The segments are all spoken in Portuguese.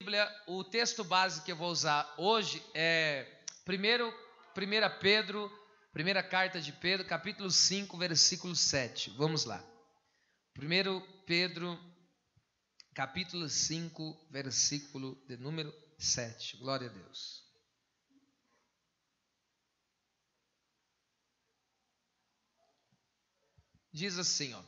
Bíblia, o texto base que eu vou usar hoje é 1 Pedro, primeira carta de Pedro, capítulo 5, versículo 7. Vamos lá. 1 Pedro, capítulo 5, versículo de número 7. Glória a Deus. Diz assim, ó: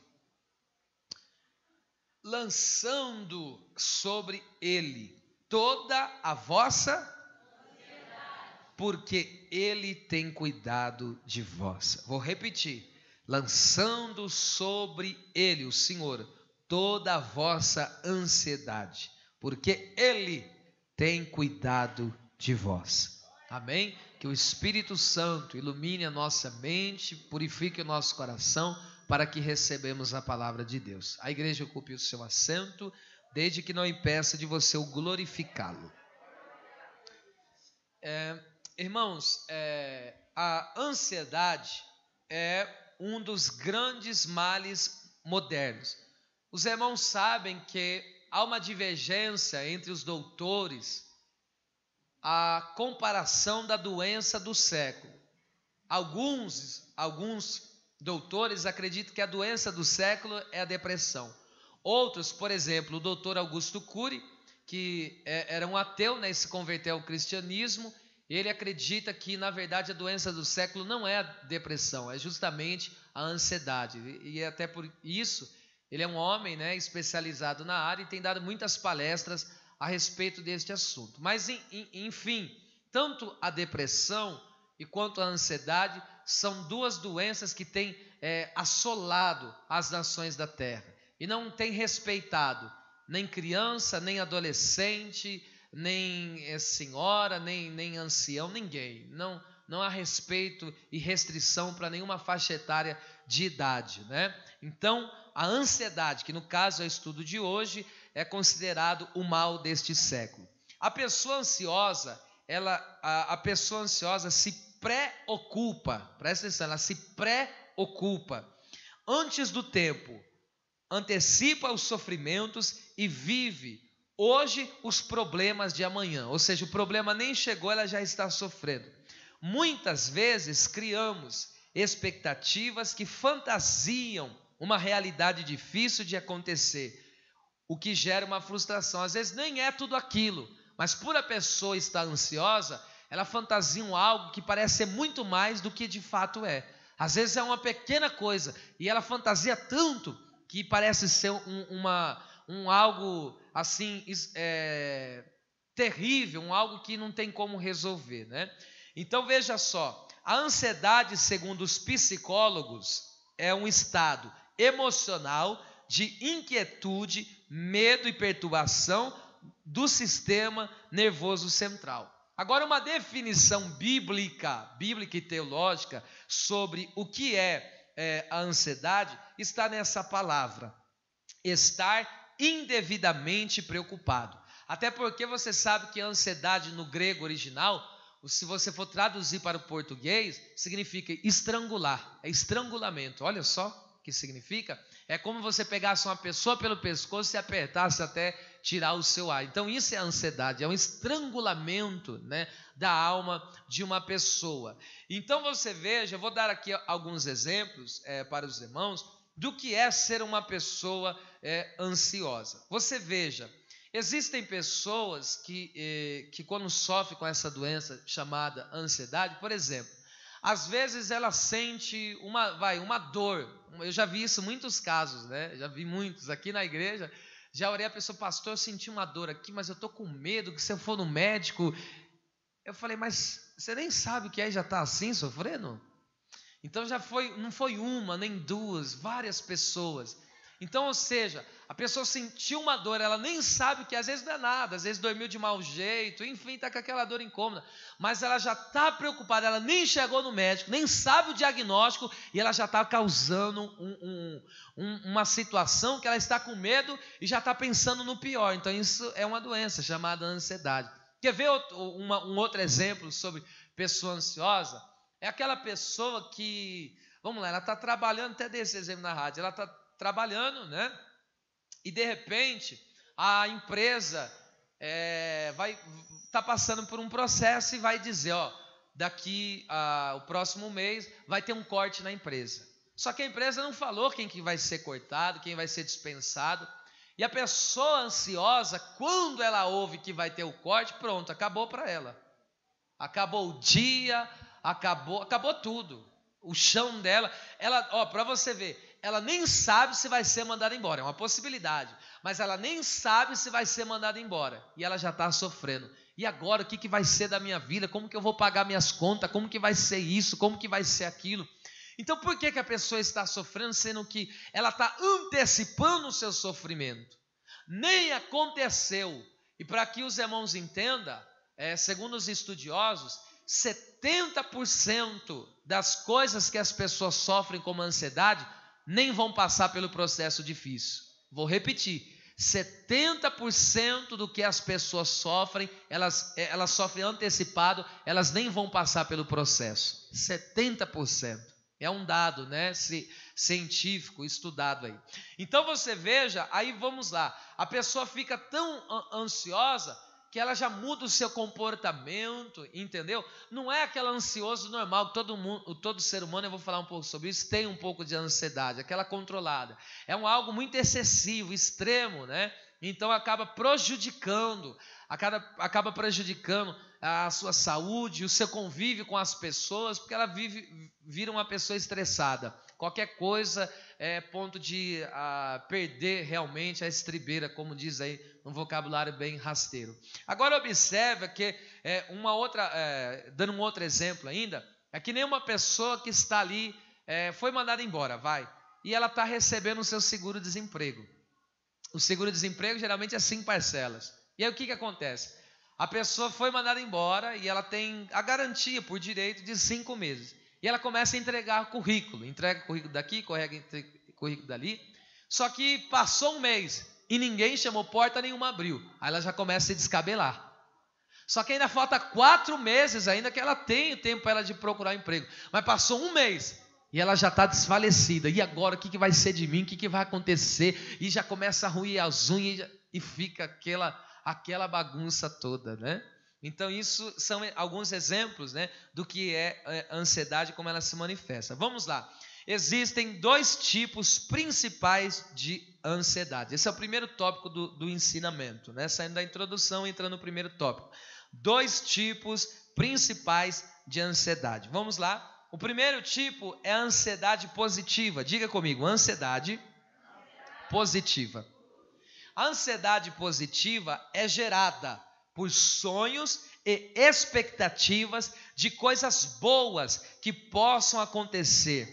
lançando sobre ele toda a vossa ansiedade, porque ele tem cuidado de vós. Vou repetir: lançando sobre ele, o Senhor, toda a vossa ansiedade, porque ele tem cuidado de vós. Amém? Que o Espírito Santo ilumine a nossa mente, purifique o nosso coração, para que recebamos a palavra de Deus. A igreja ocupe o seu assento, desde que não impeça de você o glorificá-lo. Irmãos, a ansiedade é um dos grandes males modernos. Os irmãos sabem que há uma divergência entre os doutores, a comparação da doença do século. Alguns doutores acreditam que a doença do século é a depressão. Outros, por exemplo, o doutor Augusto Cury, que era um ateu, né, e se converteu ao cristianismo, ele acredita que, na verdade, a doença do século não é a depressão, é justamente a ansiedade. E até por isso, ele é um homem, né, especializado na área e tem dado muitas palestras a respeito deste assunto. Mas, enfim, tanto a depressão e quanto a ansiedade são duas doenças que têm assolado as nações da terra e não têm respeitado nem criança, nem adolescente, nem senhora, nem ancião, ninguém. Não há respeito e restrição para nenhuma faixa etária de idade, né? Então, a ansiedade, que no caso é o estudo de hoje, é considerado o mal deste século. A pessoa ansiosa, a pessoa ansiosa se preocupa, presta atenção, ela se preocupa antes do tempo, antecipa os sofrimentos e vive hoje os problemas de amanhã. Ou seja, o problema nem chegou, ela já está sofrendo. Muitas vezes criamos expectativas que fantasiam uma realidade difícil de acontecer, o que gera uma frustração. Às vezes nem é tudo aquilo, mas por a pessoa estar ansiosa, ela fantasia algo que parece ser muito mais do que de fato é. Às vezes é uma pequena coisa e ela fantasia tanto que parece ser algo assim terrível, algo que não tem como resolver, né? Então veja só, a ansiedade, segundo os psicólogos, é um estado emocional de inquietude, medo e perturbação do sistema nervoso central. Agora, uma definição bíblica e teológica sobre o que é a ansiedade está nessa palavra: estar indevidamente preocupado. Até porque você sabe que a ansiedade no grego original, se você for traduzir para o português, significa estrangular, é estrangulamento. Olha só o que significa. É como você pegasse uma pessoa pelo pescoço e apertasse até tirar o seu ar. Então isso é a ansiedade, é um estrangulamento, né, da alma de uma pessoa. Então você veja, eu vou dar aqui alguns exemplos para os irmãos do que é ser uma pessoa ansiosa. Você veja, existem pessoas que quando sofrem com essa doença chamada ansiedade, por exemplo, às vezes ela sente uma dor. Eu já vi isso em muitos casos, né? Já vi muitos aqui na igreja. Já orei a pessoa: pastor, eu senti uma dor aqui, mas eu estou com medo que se eu for no médico... Eu falei: mas você nem sabe o que é, já está assim sofrendo? Então não foi uma, nem duas, várias pessoas. Então, ou seja, a pessoa sentiu uma dor, ela nem sabe o que, às vezes não é nada, às vezes dormiu de mau jeito, enfim, está com aquela dor incômoda, mas ela já está preocupada, ela nem chegou no médico, nem sabe o diagnóstico, e ela já está causando uma situação que ela está com medo e já está pensando no pior. Então isso é uma doença chamada ansiedade. Quer ver um outro exemplo sobre pessoa ansiosa? É aquela pessoa que, vamos lá, ela está trabalhando, até desse exemplo na rádio, ela está trabalhando, né? E de repente a empresa vai estar passando por um processo e vai dizer, ó, daqui o próximo mês vai ter um corte na empresa. Só que a empresa não falou quem que vai ser cortado, quem vai ser dispensado. E a pessoa ansiosa, quando ela ouve que vai ter o corte, pronto, acabou para ela. Acabou o dia, acabou tudo. O chão dela, para você ver, ela nem sabe se vai ser mandada embora. É uma possibilidade, mas ela nem sabe se vai ser mandada embora. E ela já está sofrendo. E agora, o que vai ser da minha vida? Como que eu vou pagar minhas contas? Como que vai ser isso? Como que vai ser aquilo? Então, por que a pessoa está sofrendo, sendo que ela está antecipando o seu sofrimento? Nem aconteceu. E para que os irmãos entendam, segundo os estudiosos, 70% das coisas que as pessoas sofrem como ansiedade nem vão passar pelo processo difícil. Vou repetir, 70% do que as pessoas sofrem, elas sofrem antecipado, elas nem vão passar pelo processo. 70%. É um dado, né, científico, estudado aí. Então você veja, aí vamos lá, a pessoa fica tão ansiosa que ela já muda o seu comportamento, entendeu? Não é aquela ansioso normal, todo ser humano, eu vou falar um pouco sobre isso, tem um pouco de ansiedade, aquela controlada. É algo muito excessivo, extremo, né? Então acaba prejudicando a sua saúde, o seu convívio com as pessoas, porque ela vira uma pessoa estressada. Qualquer coisa é ponto de perder realmente a estribeira, como diz aí um vocabulário bem rasteiro. Agora observa que dando um outro exemplo ainda, é que nem uma pessoa que está ali, foi mandada embora, e ela está recebendo o seu seguro-desemprego. O seguro-desemprego geralmente é 5 parcelas. E aí o que acontece? A pessoa foi mandada embora e ela tem a garantia por direito de 5 meses. E ela começa a entregar currículo. Entrega currículo daqui, currículo dali. Só que passou um mês e ninguém chamou porta, nenhuma abriu. Aí ela já começa a se descabelar. Só que ainda falta 4 meses ainda que ela tem tempo para ela de procurar emprego. Mas passou um mês e ela já está desfalecida. E agora, o que vai ser de mim? O que vai acontecer? E já começa a ruir as unhas e fica aquela bagunça toda, né? Então, isso são alguns exemplos, né, do que é a ansiedade, como ela se manifesta. Vamos lá. Existem 2 tipos principais de ansiedade. Esse é o primeiro tópico do ensinamento, né? Saindo da introdução, entrando no primeiro tópico. 2 tipos principais de ansiedade. Vamos lá. O primeiro tipo é a ansiedade positiva. Diga comigo, ansiedade positiva. A ansiedade positiva é gerada por sonhos e expectativas de coisas boas que possam acontecer.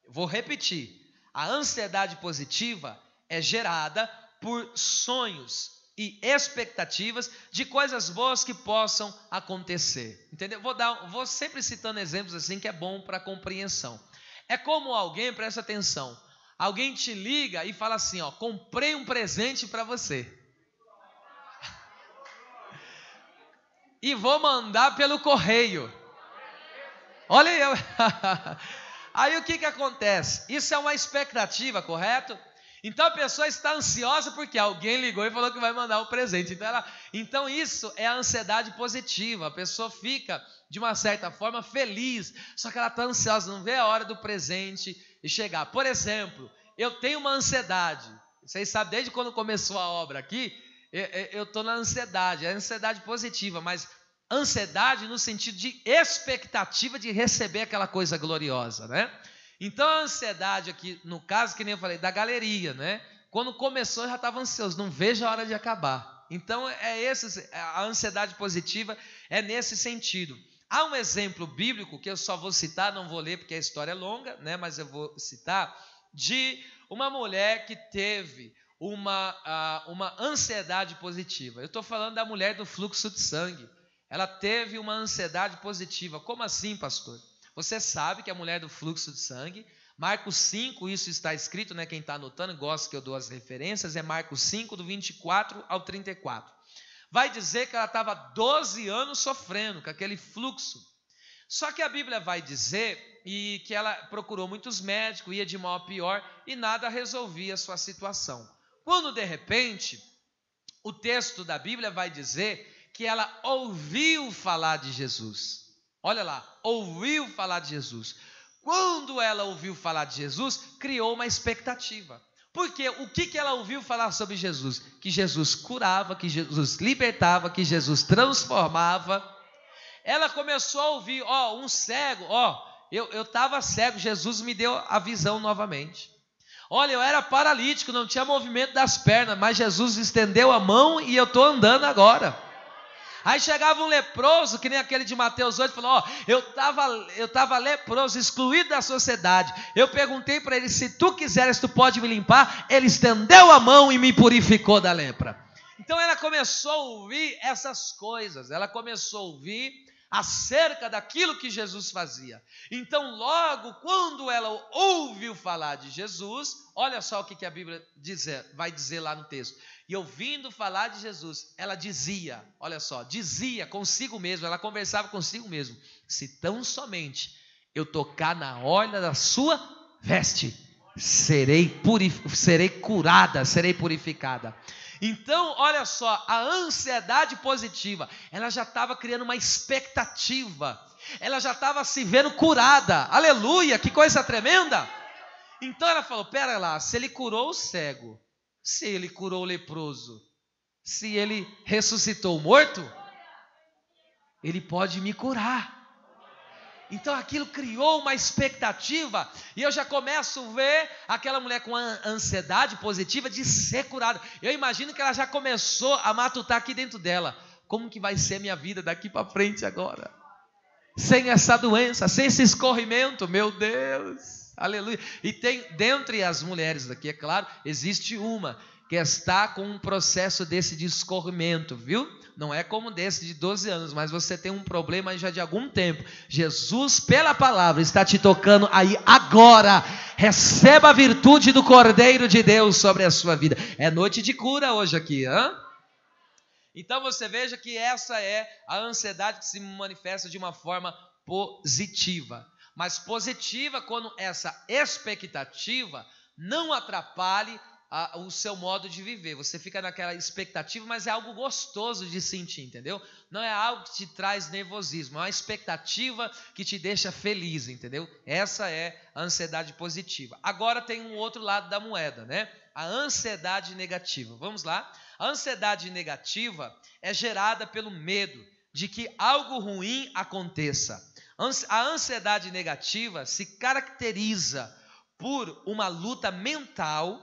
Vou repetir. A ansiedade positiva é gerada por sonhos e expectativas de coisas boas que possam acontecer. Entendeu? Vou sempre citando exemplos assim que é bom para compreensão. É como alguém, presta atenção, alguém te liga e fala assim, ó, comprei um presente para você. E vou mandar pelo correio. Olha aí. Aí o que acontece? Isso é uma expectativa, correto? Então a pessoa está ansiosa porque alguém ligou e falou que vai mandar um presente. Então isso é a ansiedade positiva. A pessoa fica, de uma certa forma, feliz. Só que ela está ansiosa, não vê a hora do presente e chegar. Por exemplo, eu tenho uma ansiedade. Vocês sabem, desde quando começou a obra aqui, eu estou na ansiedade. É ansiedade positiva, mas ansiedade no sentido de expectativa de receber aquela coisa gloriosa, né? Então a ansiedade aqui, no caso, que nem eu falei, da galeria, né? Quando começou eu já estava ansioso, não vejo a hora de acabar. Então a ansiedade positiva é nesse sentido. Há um exemplo bíblico que eu só vou citar, não vou ler porque a história é longa, né? Mas eu vou citar, de uma mulher que teve uma ansiedade positiva. Eu estou falando da mulher do fluxo de sangue. Ela teve uma ansiedade positiva. Como assim, pastor? Você sabe que a mulher do fluxo de sangue, Marcos 5, isso está escrito, né? Quem está anotando, gosta que eu dou as referências, é Marcos 5, do 24 ao 34. Vai dizer que ela estava 12 anos sofrendo com aquele fluxo. Só que a Bíblia vai dizer que ela procurou muitos médicos, ia de mal a pior e nada resolvia a sua situação. Quando de repente, o texto da Bíblia vai dizer que ela ouviu falar de Jesus. Olha lá, ouviu falar de Jesus. Quando ela ouviu falar de Jesus, criou uma expectativa. Porque o que ela ouviu falar sobre Jesus? Que Jesus curava, que Jesus libertava, que Jesus transformava. Ela começou a ouvir, um cego, eu estava cego, Jesus me deu a visão novamente. Olha, eu era paralítico, não tinha movimento das pernas, mas Jesus estendeu a mão e eu estou andando agora. Aí chegava um leproso, que nem aquele de Mateus 8, falou, eu estava leproso, excluído da sociedade. Eu perguntei para ele, se tu quiseres, tu pode me limpar. Ele estendeu a mão e me purificou da lepra. Então ela começou a ouvir essas coisas, ela começou a ouvir acerca daquilo que Jesus fazia. Então logo quando ela ouviu falar de Jesus, olha só o que a Bíblia vai dizer lá no texto. E ouvindo falar de Jesus, ela dizia, olha só, dizia consigo mesma, ela conversava consigo mesma, se tão somente eu tocar na orla da sua veste, serei curada, serei purificada. Então, olha só, a ansiedade positiva, ela já estava criando uma expectativa, ela já estava se vendo curada, aleluia, que coisa tremenda. Então ela falou, pera lá, se ele curou o cego, se ele curou o leproso, se ele ressuscitou o morto, ele pode me curar. Então aquilo criou uma expectativa, e eu já começo a ver aquela mulher com a ansiedade positiva de ser curada. Eu imagino que ela já começou a matutar aqui dentro dela, como que vai ser minha vida daqui para frente agora? Sem essa doença, sem esse escorrimento, meu Deus, aleluia. E tem, dentre as mulheres daqui, é claro, existe uma que está com um processo desse de escorrimento, viu? Não é como desse de 12 anos, mas você tem um problema já de algum tempo. Jesus, pela palavra, está te tocando aí agora. Receba a virtude do Cordeiro de Deus sobre a sua vida. É noite de cura hoje aqui, hein? Então você veja que essa é a ansiedade que se manifesta de uma forma positiva. Mas positiva quando essa expectativa não atrapalhe o seu modo de viver. Você fica naquela expectativa, mas é algo gostoso de sentir, entendeu? Não é algo que te traz nervosismo, é uma expectativa que te deixa feliz, entendeu? Essa é a ansiedade positiva. Agora tem um outro lado da moeda, né? A ansiedade negativa. Vamos lá? A ansiedade negativa é gerada pelo medo de que algo ruim aconteça. A ansiedade negativa se caracteriza por uma luta mental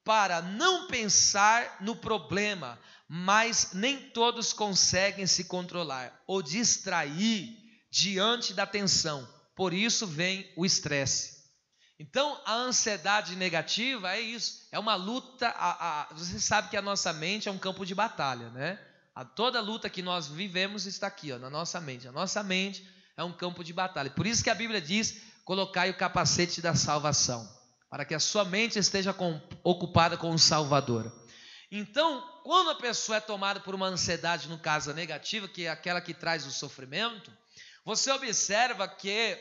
para não pensar no problema, mas nem todos conseguem se controlar ou distrair diante da tensão. Por isso vem o estresse. Então, a ansiedade negativa é isso, é uma luta. Você sabe que a nossa mente é um campo de batalha, né? Toda luta que nós vivemos está aqui, na nossa mente. A nossa mente é um campo de batalha. Por isso que a Bíblia diz: colocai o capacete da salvação, para que a sua mente esteja ocupada com o Salvador. Então, quando a pessoa é tomada por uma ansiedade, no caso negativa, que é aquela que traz o sofrimento, você observa que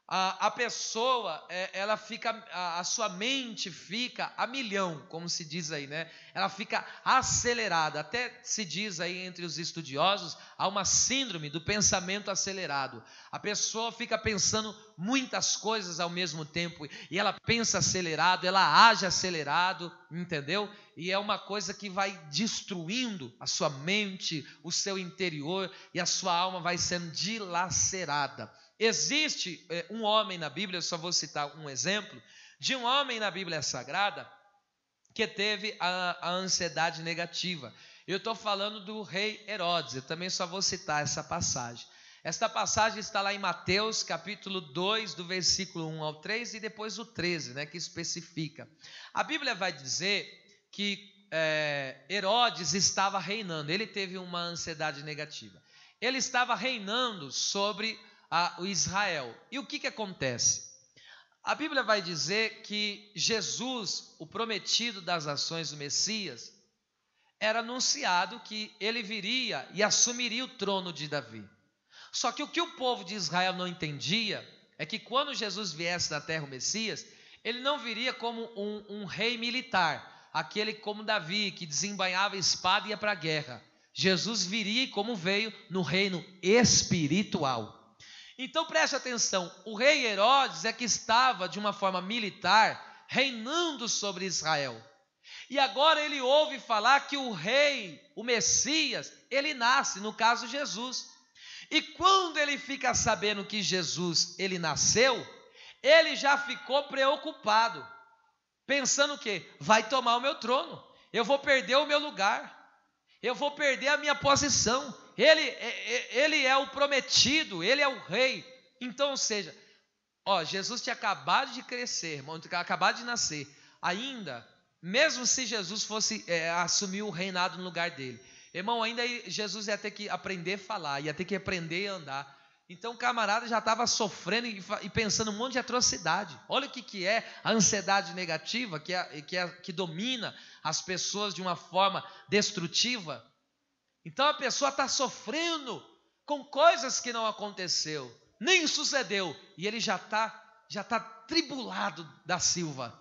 a pessoa, ela fica, a sua mente fica a milhão, como se diz aí, né? Ela fica acelerada. Até se diz aí entre os estudiosos, há uma síndrome do pensamento acelerado. A pessoa fica pensando muitas coisas ao mesmo tempo, e ela pensa acelerado, ela age acelerado, entendeu? E é uma coisa que vai destruindo a sua mente, o seu interior, e a sua alma vai sendo dilacerada. Existe um homem na Bíblia, eu só vou citar um exemplo, de um homem na Bíblia Sagrada que teve a ansiedade negativa. Eu estou falando do rei Herodes, eu também só vou citar essa passagem. Esta passagem está lá em Mateus capítulo 2, do versículo 1 ao 3 e depois o 13, né, que especifica. A Bíblia vai dizer que Herodes estava reinando, ele teve uma ansiedade negativa. Ele estava reinando sobre o Israel. E o que acontece? A Bíblia vai dizer que Jesus, o prometido das ações do Messias, era anunciado que ele viria e assumiria o trono de Davi. Só que o o povo de Israel não entendia é que quando Jesus viesse da terra, o Messias, ele não viria como um rei militar, aquele como Davi, que desembainhava a espada e ia para a guerra. Jesus viria como veio no reino espiritual. Então preste atenção, o rei Herodes é que estava de uma forma militar reinando sobre Israel. E agora ele ouve falar que o rei, o Messias, ele nasce, no caso Jesus. E quando ele fica sabendo que Jesus, ele nasceu, ele já ficou preocupado, pensando o quê? Vai tomar o meu trono, eu vou perder o meu lugar, eu vou perder a minha posição. Ele é o prometido, ele é o rei. Então, ou seja, Jesus tinha acabado de crescer, irmão, acabado de nascer. Ainda, mesmo se Jesus fosse assumir o reinado no lugar dele, irmão, ainda Jesus ia ter que aprender a falar, ia ter que aprender a andar. Então o camarada já estava sofrendo e pensando um monte de atrocidade. Olha o que é a ansiedade negativa que domina as pessoas de uma forma destrutiva. Então a pessoa está sofrendo com coisas que não aconteceu, nem sucedeu, e ele já está tribulado da Silva,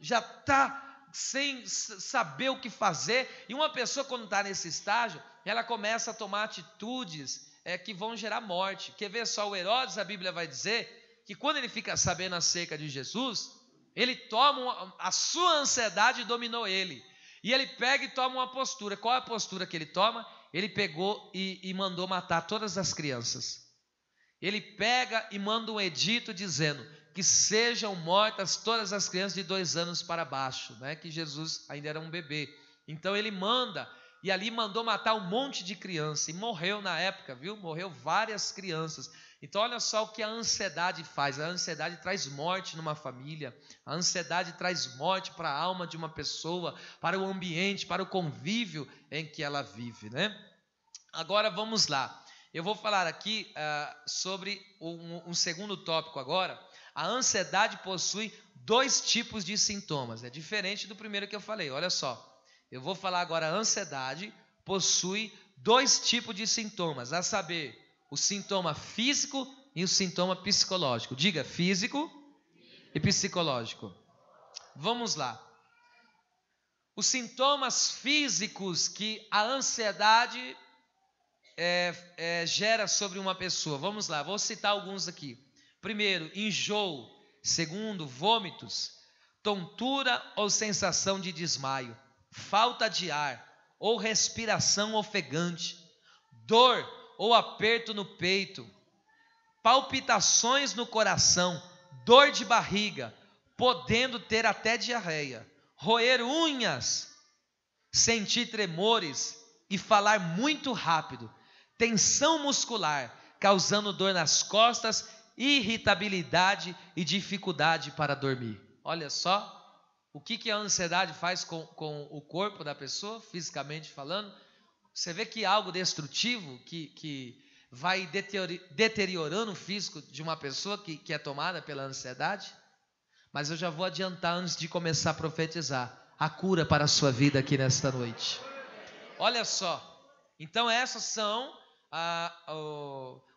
já está sem saber o que fazer. E uma pessoa, quando está nesse estágio, ela começa a tomar atitudes que vão gerar morte. Quer ver só, o Herodes, a Bíblia vai dizer que quando ele fica sabendo acerca de Jesus, ele toma a sua ansiedade dominou ele, e ele pega e toma uma postura. Qual é a postura que ele toma? Ele pegou e mandou matar todas as crianças. Ele pega e manda um edito dizendo que sejam mortas todas as crianças de 2 anos para baixo, né? Que Jesus ainda era um bebê. Então ele manda, e ali mandou matar um monte de criança, e morreu na época, viu? Morreu várias crianças. Então olha só o que a ansiedade faz. A ansiedade traz morte numa família, a ansiedade traz morte para a alma de uma pessoa, para o ambiente, para o convívio em que ela vive, né? Agora vamos lá. Eu vou falar aqui sobre um segundo tópico agora. A ansiedade possui 2 tipos de sintomas. É diferente do primeiro que eu falei. Olha só. Eu vou falar agora, a ansiedade possui 2 tipos de sintomas. A saber, o sintoma físico e o sintoma psicológico. Diga, físico e psicológico. Vamos lá. Os sintomas físicos que a ansiedade gera sobre uma pessoa. Vamos lá, vou citar alguns aqui. Primeiro, enjoo. Segundo, vômitos, tontura ou sensação de desmaio, falta de ar ou respiração ofegante, dor ou aperto no peito, palpitações no coração, dor de barriga, podendo ter até diarreia, roer unhas, sentir tremores e falar muito rápido, tensão muscular, causando dor nas costas, irritabilidade e dificuldade para dormir. Olha só o que a ansiedade faz com o corpo da pessoa, fisicamente falando. Você vê que algo destrutivo que vai deteriorando o físico de uma pessoa que é tomada pela ansiedade. Mas eu já vou adiantar antes de começar a profetizar a cura para a sua vida aqui nesta noite. Olha só, então essas são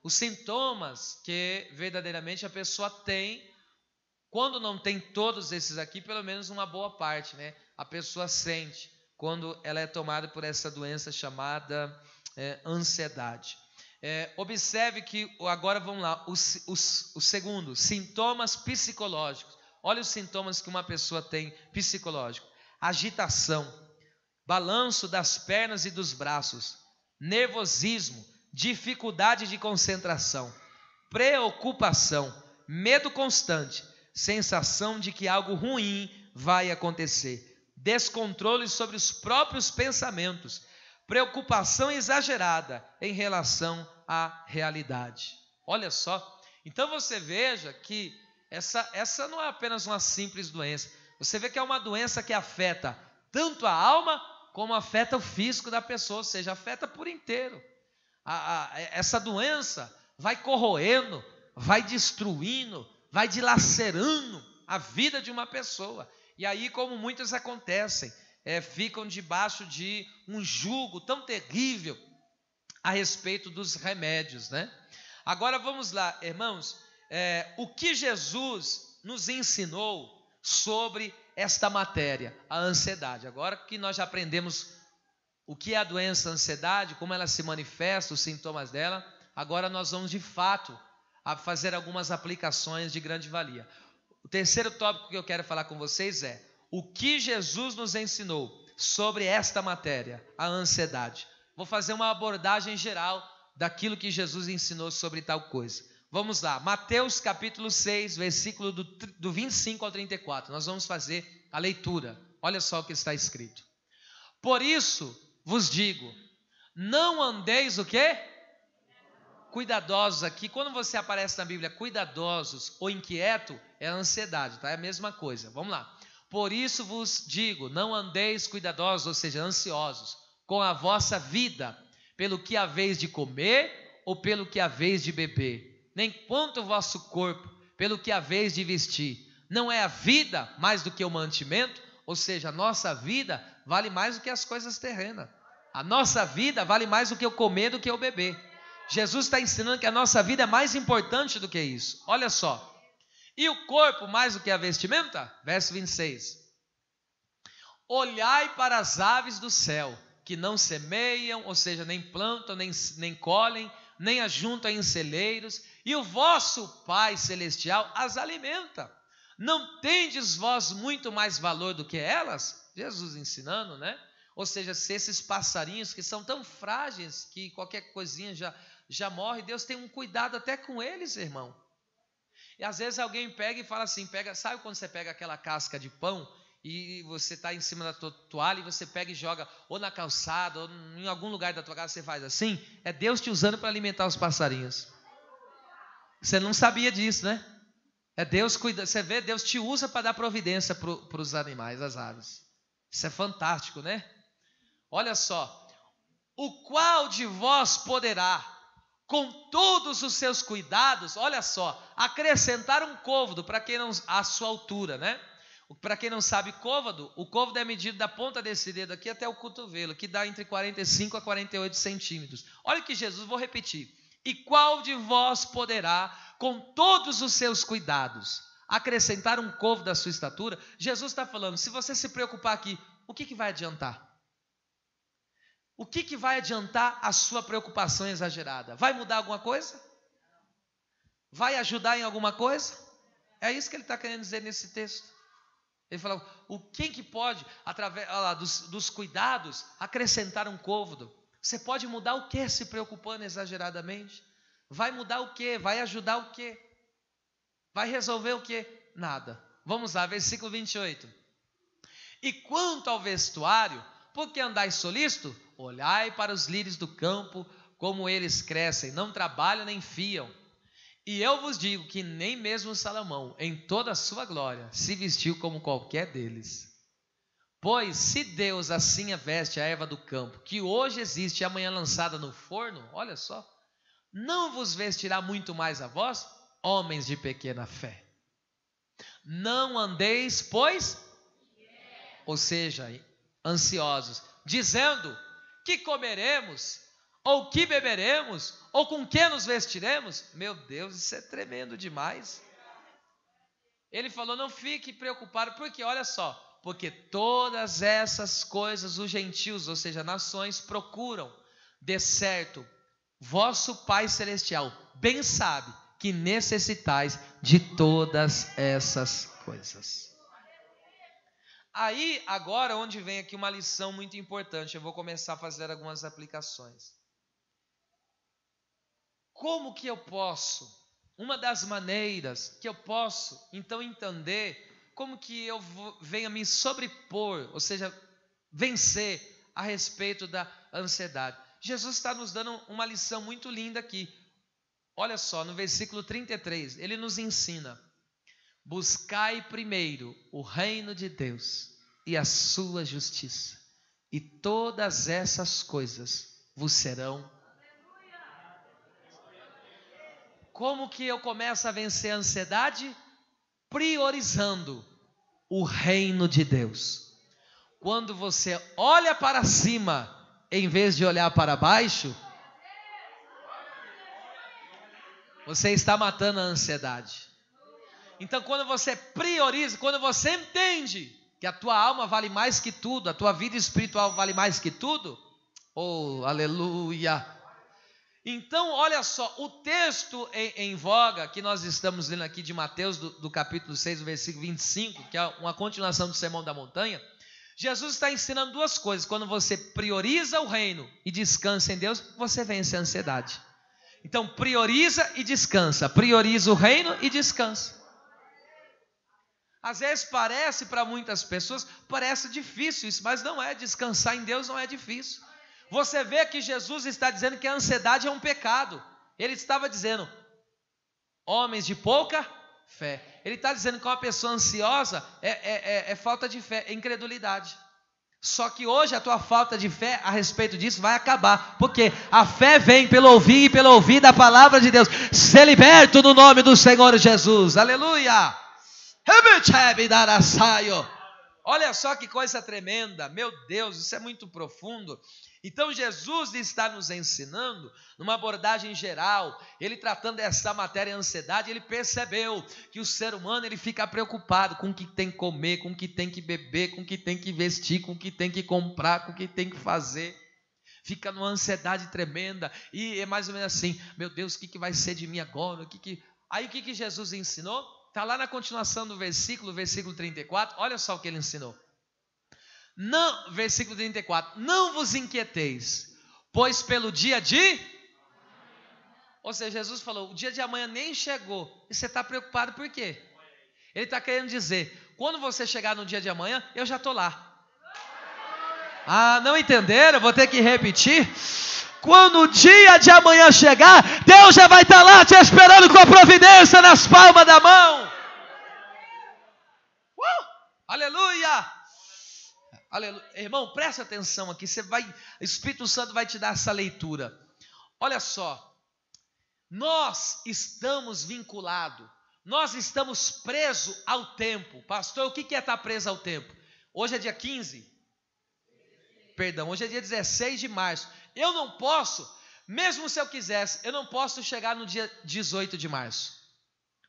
os sintomas que verdadeiramente a pessoa tem. Quando não tem todos esses aqui, pelo menos uma boa parte, né? A pessoa sente quando ela é tomada por essa doença chamada ansiedade. Observe que agora vamos lá, o segundo, sintomas psicológicos. Olha os sintomas que uma pessoa tem psicológico: agitação, balanço das pernas e dos braços, nervosismo, dificuldade de concentração, preocupação, medo constante, sensação de que algo ruim vai acontecer, descontrole sobre os próprios pensamentos, preocupação exagerada em relação à realidade. Olha só, então você veja que essa não é apenas uma simples doença. Você vê que é uma doença que afeta tanto a alma como afeta o físico da pessoa, ou seja, afeta por inteiro. Essa doença vai corroendo, vai destruindo, vai dilacerando a vida de uma pessoa. E aí, como muitas acontecem, ficam debaixo de um jugo tão terrível a respeito dos remédios, né? Agora vamos lá, irmãos, o que Jesus nos ensinou sobre esta matéria, a ansiedade. Agora que nós já aprendemos o que é a doença ansiedade, como ela se manifesta, os sintomas dela. Agora nós vamos de fato a fazer algumas aplicações de grande valia. O terceiro tópico que eu quero falar com vocês é o que Jesus nos ensinou sobre esta matéria, a ansiedade. Vou fazer uma abordagem geral daquilo que Jesus ensinou sobre tal coisa. Vamos lá, Mateus capítulo 6, versículo do 25 ao 34. Nós vamos fazer a leitura. Olha só o que está escrito. Por isso vos digo, não andeis o quê? Cuidadosos aqui. Quando você aparece na Bíblia cuidadosos ou inquieto, é a ansiedade, tá? É a mesma coisa. Vamos lá. Por isso vos digo, não andeis cuidadosos, ou seja, ansiosos, com a vossa vida, pelo que haveis de comer ou pelo que haveis de beber, nem quanto o vosso corpo, pelo que haveis de vestir. Não é a vida mais do que o mantimento? Ou seja, a nossa vida vale mais do que as coisas terrenas. A nossa vida vale mais do que o comer, do que o beber. Jesus está ensinando que a nossa vida é mais importante do que isso. Olha só. E o corpo mais do que a vestimenta? Verso 26. Olhai para as aves do céu, que não semeiam, ou seja, nem plantam, nem colhem, nem ajuntam em celeiros, e o vosso Pai Celestial as alimenta. Não tendes vós muito mais valor do que elas? Jesus ensinando, né? Ou seja, se esses passarinhos que são tão frágeis, que qualquer coisinha já morre, Deus tem um cuidado até com eles, irmão. E às vezes alguém pega e fala assim, sabe quando você pega aquela casca de pão e você está em cima da tua toalha e você pega e joga ou na calçada ou em algum lugar da tua casa, você faz assim? É Deus te usando para alimentar os passarinhos. Você não sabia disso, né? É Deus cuida, você vê, Deus te usa para dar providência para os animais, as aves. Isso é fantástico, né? Olha só, o qual de vós poderá, com todos os seus cuidados, olha só, acrescentar um côvado, para quem não, a sua altura, né? Para quem não sabe, o côvado é medido da ponta desse dedo aqui até o cotovelo, que dá entre 45 a 48 centímetros. Olha que Jesus, vou repetir. E qual de vós poderá, com todos os seus cuidados, acrescentar um côvado da sua estatura? Jesus está falando, se você se preocupar aqui, o que vai adiantar? O que vai adiantar a sua preocupação exagerada? Vai mudar alguma coisa? Vai ajudar em alguma coisa? É isso que ele está querendo dizer nesse texto. Ele falou, quem que pode, através dos cuidados, acrescentar um côvado? Você pode mudar o que se preocupando exageradamente? Vai mudar o que? Vai ajudar o que? Vai resolver o que? Nada. Vamos lá, versículo 28. E quanto ao vestuário, por que andais solícito? Olhai para os lírios do campo, como eles crescem, não trabalham nem fiam. E eu vos digo que nem mesmo Salomão, em toda a sua glória, se vestiu como qualquer deles. Pois se Deus assim veste a erva do campo, que hoje existe e amanhã lançada no forno, olha só, não vos vestirá muito mais a vós, homens de pequena fé. Não andeis, pois, ou seja, ansiosos, dizendo que comeremos, ou que beberemos, ou com que nos vestiremos. Meu Deus, isso é tremendo demais. Ele falou, não fique preocupado, porque olha só, porque todas essas coisas os gentios, ou seja, nações, procuram. De certo, vosso Pai Celestial bem sabe que necessitais de todas essas coisas. Aí, agora, onde vem aqui uma lição muito importante, eu vou começar a fazer algumas aplicações. Como que eu posso, uma das maneiras que eu posso, então, entender como que eu venho a me sobrepor, ou seja, vencer a respeito da ansiedade. Jesus está nos dando uma lição muito linda aqui. Olha só, no versículo 33, ele nos ensina: buscai primeiro o reino de Deus e a sua justiça, e todas essas coisas vos serão. Como que eu começo a vencer a ansiedade? Priorizando o reino de Deus. Quando você olha para cima, em vez de olhar para baixo, você está matando a ansiedade. Então, quando você prioriza, quando você entende que a tua alma vale mais que tudo, a tua vida espiritual vale mais que tudo, Oh, aleluia! Então, olha só, o texto em voga que nós estamos lendo aqui de Mateus, do capítulo 6, versículo 25, que é uma continuação do Sermão da Montanha, Jesus está ensinando duas coisas. Quando você prioriza o reino e descansa em Deus, você vence a ansiedade. Então, prioriza e descansa. Prioriza o reino e descansa. Às vezes parece para muitas pessoas, parece difícil isso, mas não é. Descansar em Deus não é difícil. Você vê que Jesus está dizendo que a ansiedade é um pecado. Ele estava dizendo, homens de pouca fé. Ele está dizendo que uma pessoa ansiosa é falta de fé, é incredulidade. Só que hoje a tua falta de fé a respeito disso vai acabar. Porque a fé vem pelo ouvir e pelo ouvir da palavra de Deus. Ser liberto no nome do Senhor Jesus. Aleluia! Olha só que coisa tremenda. Meu Deus, isso é muito profundo. Então Jesus está nos ensinando, numa abordagem geral, ele tratando dessa matéria ansiedade, ele percebeu que o ser humano ele fica preocupado com o que tem que comer, com o que tem que beber, com o que tem que vestir, com o que tem que comprar, com o que tem que fazer. Fica numa ansiedade tremenda e é mais ou menos assim, meu Deus, o que vai ser de mim agora? Aí o que Jesus ensinou? Está lá na continuação do versículo 34, olha só o que ele ensinou. Não, versículo 34, não vos inquieteis, pois pelo dia de... Ou seja, Jesus falou, o dia de amanhã nem chegou, e você está preocupado por quê? Ele está querendo dizer, quando você chegar no dia de amanhã, eu já estou lá. Ah, não entenderam? Vou ter que repetir. Quando o dia de amanhã chegar, Deus já vai estar lá te esperando com a providência nas palmas da mão. Aleluia! Aleluia. Irmão, presta atenção aqui, o Espírito Santo vai te dar essa leitura. Olha só, nós estamos vinculados, nós estamos presos ao tempo. Pastor, o que é estar preso ao tempo? Hoje é dia 15? Perdão, hoje é dia 16 de março. Eu não posso, mesmo se eu quisesse, eu não posso chegar no dia 18 de março.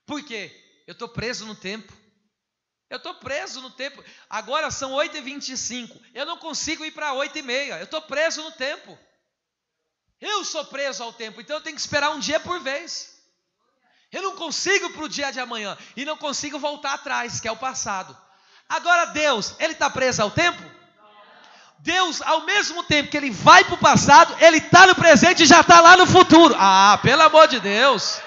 Por quê? Eu estou preso no tempo. Eu estou preso no tempo. Agora são 8h25. Eu não consigo ir para 8h30. Eu estou preso no tempo. Eu sou preso ao tempo. Então eu tenho que esperar um dia por vez. Eu não consigo para o dia de amanhã. E não consigo voltar atrás, que é o passado. Agora Deus, Ele está preso ao tempo? Deus, ao mesmo tempo que Ele vai para o passado, Ele está no presente e já está lá no futuro. Ah, pelo amor de Deus.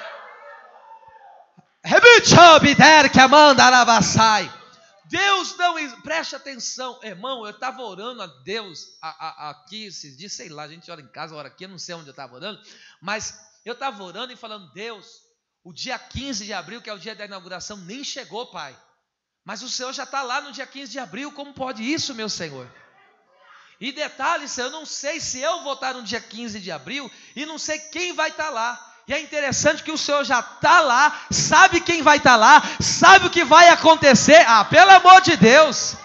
Deus não, preste atenção, irmão, eu estava orando a Deus aqui esses dias, sei lá, a gente ora em casa, ora aqui, eu não sei onde eu estava orando, mas eu estava orando e falando, Deus, o dia 15 de abril, que é o dia da inauguração, nem chegou, Pai, mas o Senhor já está lá no dia 15 de abril, como pode isso, meu Senhor? E detalhe, Senhor, eu não sei se eu vou estar no dia 15 de abril e não sei quem vai estar lá. E é interessante que o Senhor já está lá, sabe quem vai estar lá, sabe o que vai acontecer. Ah, pelo amor de Deus.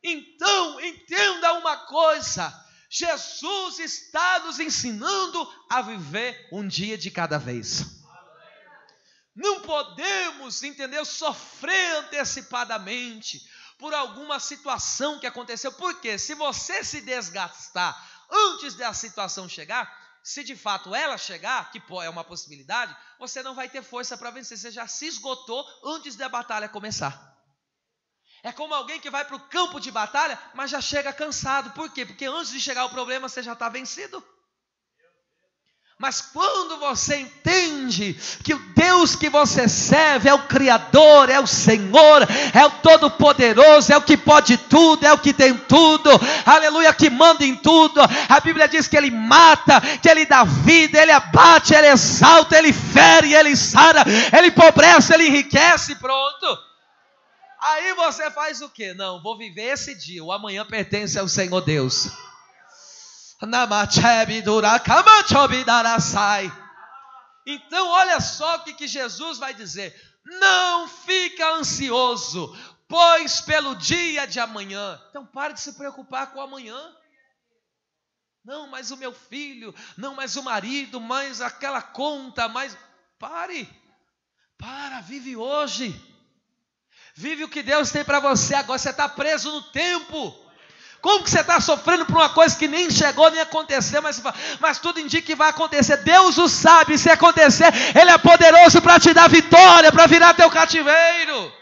Então, entenda uma coisa. Jesus está nos ensinando a viver um dia de cada vez. Não podemos, entendeu, sofrer antecipadamente por alguma situação que aconteceu. Porque se você se desgastar antes da situação chegar, se de fato ela chegar, que é uma possibilidade, você não vai ter força para vencer. Você já se esgotou antes da batalha começar. É como alguém que vai para o campo de batalha, mas já chega cansado. Por quê? Porque antes de chegar o problema, você já está vencido. Mas quando você entende que o Deus que você serve é o Criador, é o Senhor, é o Todo-Poderoso, é o que pode tudo, é o que tem tudo, aleluia, que manda em tudo. A Bíblia diz que Ele mata, que Ele dá vida, Ele abate, Ele exalta, Ele fere, Ele sara, Ele empobrece, Ele enriquece, pronto. Aí você faz o quê? Não, vou viver esse dia, o amanhã pertence ao Senhor Deus. Então olha só o que Jesus vai dizer. Não fica ansioso, pois pelo dia de amanhã. Então pare de se preocupar com o amanhã. Não, mas o meu filho, não, mas o marido, mas aquela conta, mas... Vive hoje. Vive o que Deus tem para você. Agora você está preso no tempo. Como que você está sofrendo por uma coisa que nem chegou, nem aconteceu, mas tudo indica que vai acontecer? Deus o sabe, se acontecer, Ele é poderoso para te dar vitória, para virar teu cativeiro.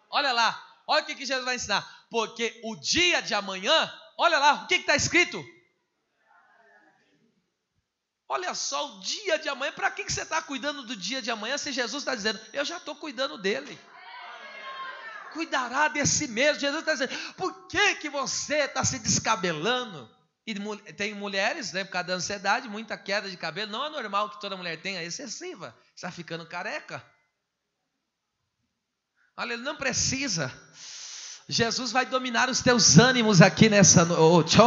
Olha lá, olha o que Jesus vai ensinar. Porque o dia de amanhã, olha lá, o que está escrito? Olha só, o dia de amanhã, para que você está cuidando do dia de amanhã se Jesus está dizendo, eu já estou cuidando dele. Cuidará de si mesmo. Jesus está dizendo, por que você está se descabelando? E tem mulheres, né, por causa da ansiedade, muita queda de cabelo. Não é normal que toda mulher tenha, é excessiva. Está ficando careca. Olha, ele não precisa. Jesus vai dominar os teus ânimos aqui nessa noite.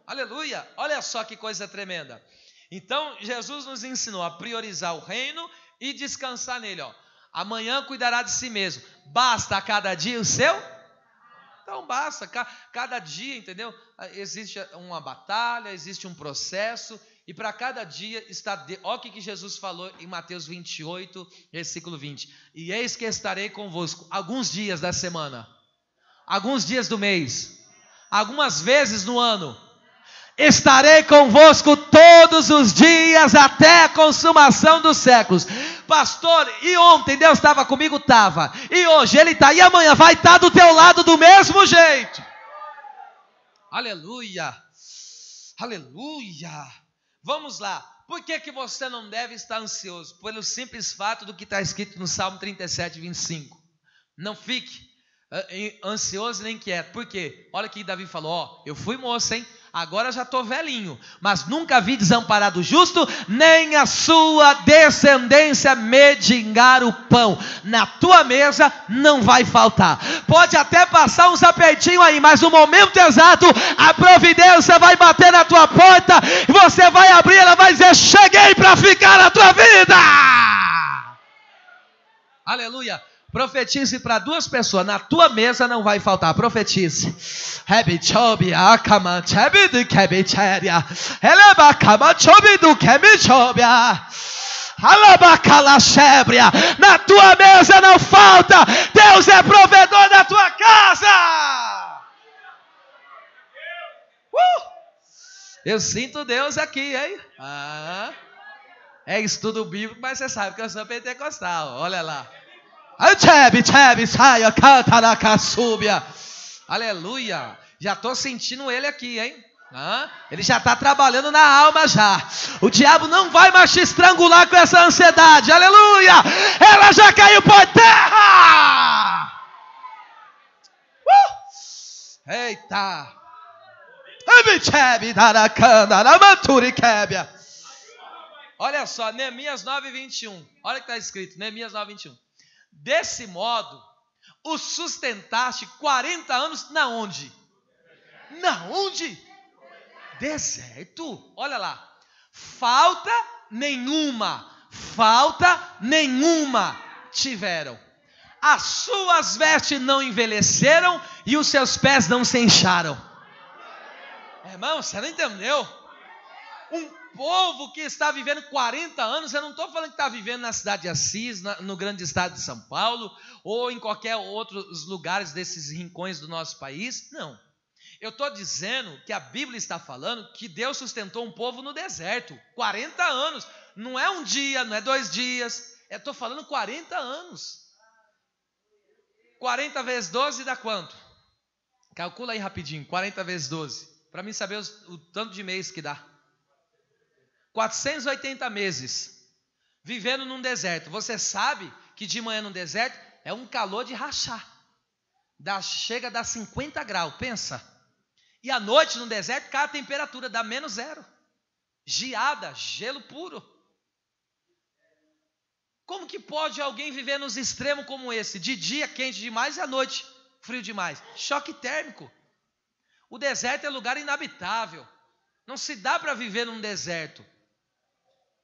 Aleluia. Olha só que coisa tremenda. Então, Jesus nos ensinou a priorizar o reino e descansar nele. Ó. Amanhã cuidará de si mesmo. Basta a cada dia o seu? Então basta. Cada dia, entendeu? Existe uma batalha, existe um processo. E para cada dia está... Olha o que Jesus falou em Mateus 28, versículo 20. E eis que estarei convosco alguns dias da semana, alguns dias do mês, algumas vezes no ano. Estarei convosco todos os dias até a consumação dos séculos. Pastor, e ontem Deus estava comigo? Estava. E hoje Ele está. E amanhã vai estar do teu lado do mesmo jeito. Aleluia. Aleluia. Vamos lá. Por que você não deve estar ansioso? Pelo simples fato do que está escrito no Salmo 37, 25. Não fique ansioso nem inquieto. Por quê? Olha o que Davi falou. Ó, eu fui moço, hein? Agora já estou velhinho, mas nunca vi desamparado justo, nem a sua descendência mendigar o pão. Na tua mesa não vai faltar. Pode até passar uns apertinhos aí, mas no momento exato, a providência vai bater na tua porta, e você vai abrir, ela vai dizer, cheguei para ficar na tua vida. Aleluia. Profetize para duas pessoas, na tua mesa não vai faltar. Profetize. Na tua mesa não falta. Deus é provedor da tua casa. Eu sinto Deus aqui, hein? É estudo bíblico, mas você sabe que eu sou pentecostal. Olha lá. Aleluia. Já estou sentindo ele aqui, hein? Ele já está trabalhando na alma já. O diabo não vai mais te estrangular com essa ansiedade. Aleluia. Ela já caiu por terra. Eita. Olha só, Neemias 9, 21. Olha o que está escrito, Neemias 9, 21. Desse modo, o sustentaste 40 anos na onde? Na onde? Deserto. Olha lá. Falta nenhuma tiveram. As suas vestes não envelheceram e os seus pés não se incharam. Irmão, você não entendeu? Um povo que está vivendo 40 anos, eu não estou falando que está vivendo na cidade de Assis, no grande estado de São Paulo, ou em qualquer outros lugares desses rincões do nosso país, não. Eu estou dizendo que a Bíblia está falando que Deus sustentou um povo no deserto, 40 anos, não é um dia, não é 2 dias, eu estou falando 40 anos. 40 vezes 12 dá quanto? Calcula aí rapidinho, 40 vezes 12, para mim saber o tanto de mês que dá. 480 meses vivendo num deserto. Você sabe que de manhã no deserto é um calor de rachar. Chega a dar 50 graus, pensa. E à noite no deserto cai a temperatura, dá -0. Geada, gelo puro. Como que pode alguém viver nos extremos como esse? De dia quente demais e à noite frio demais. Choque térmico. O deserto é lugar inabitável. Não se dá para viver num deserto.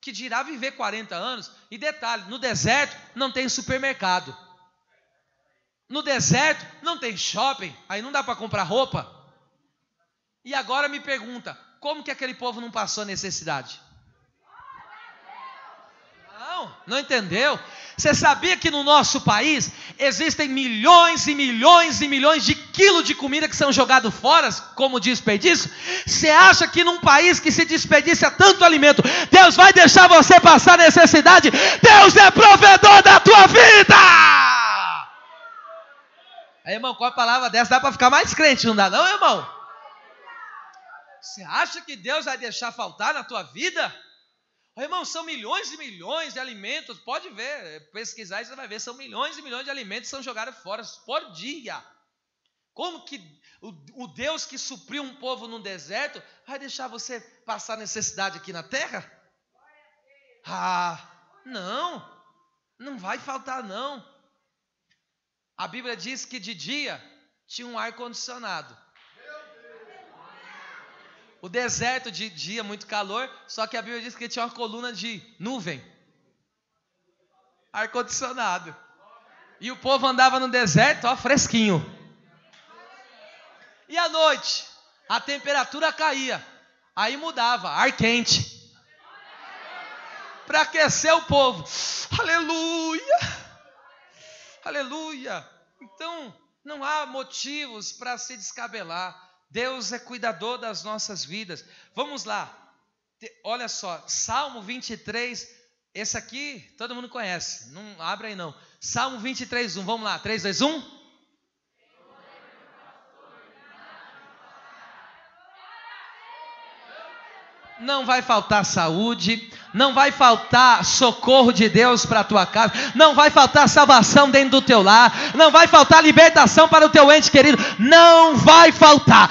Que dirá viver 40 anos. E detalhe, no deserto não tem supermercado. No deserto não tem shopping. Aí não dá para comprar roupa. E agora me pergunta, como que aquele povo não passou necessidade? Não entendeu? Você sabia que no nosso país existem milhões e milhões e milhões de quilos de comida que são jogados fora como desperdício? Você acha que num país que se desperdiça tanto alimento, Deus vai deixar você passar necessidade? Deus é provedor da tua vida! Aí, irmão, com a palavra dessa dá para ficar mais crente, não dá não, irmão? Você acha que Deus vai deixar faltar na tua vida? Irmão, são milhões e milhões de alimentos, pode ver, pesquisar você vai ver, são milhões e milhões de alimentos que são jogados fora por dia. Como que o Deus que supriu um povo no deserto vai deixar você passar necessidade aqui na terra? Não vai faltar não. A Bíblia diz que de dia tinha um ar-condicionado. O deserto de dia, muito calor, só que a Bíblia diz que tinha uma coluna de nuvem. Ar-condicionado. E o povo andava no deserto, ó, fresquinho. E à noite, a temperatura caía. Aí mudava, ar quente. Para aquecer o povo. Aleluia! Aleluia! Então, não há motivos para se descabelar. Deus é cuidador das nossas vidas. Vamos lá. Olha só, Salmo 23. Esse aqui todo mundo conhece. Não abre aí não. Salmo 23, 1. Vamos lá. 3, 2, 1. Não vai faltar saúde, não vai faltar socorro de Deus para a tua casa, não vai faltar salvação dentro do teu lar, não vai faltar libertação para o teu ente querido, não vai faltar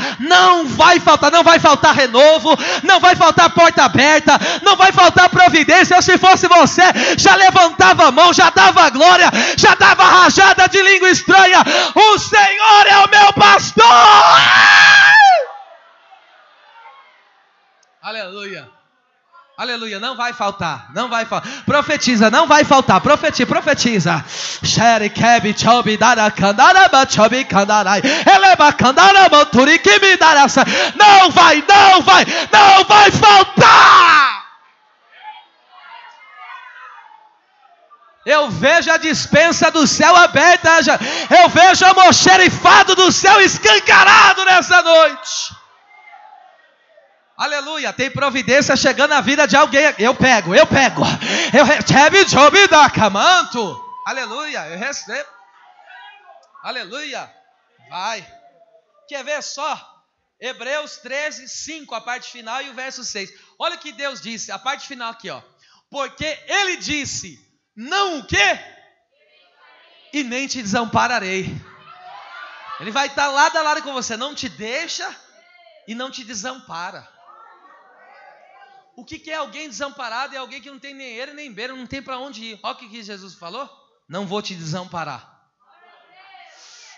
renovo, não vai faltar porta aberta, não vai faltar providência. Se fosse você, já levantava a mão, já dava glória, já dava rajada de língua estranha. O Senhor é o meu pastor. Aleluia, aleluia, não vai faltar, profetiza, não vai faltar, profetiza, não vai faltar. Eu vejo a despensa do céu aberta, eu vejo o almoxerifado do céu escancarado nessa noite. Aleluia, tem providência chegando na vida de alguém. Eu pego. Eu recebo Job da Camanto. Aleluia, eu recebo. Aleluia, vai. Quer ver só? Hebreus 13, 5, a parte final e o verso 6. Olha o que Deus disse, a parte final aqui, ó. Porque Ele disse, não o quê? E nem te desampararei. Ele vai estar lado a lado com você, não te deixa e não te desampara. O que é alguém desamparado? É alguém que não tem nem ele nem beira, não tem para onde ir. Olha o que Jesus falou. Não vou te desamparar.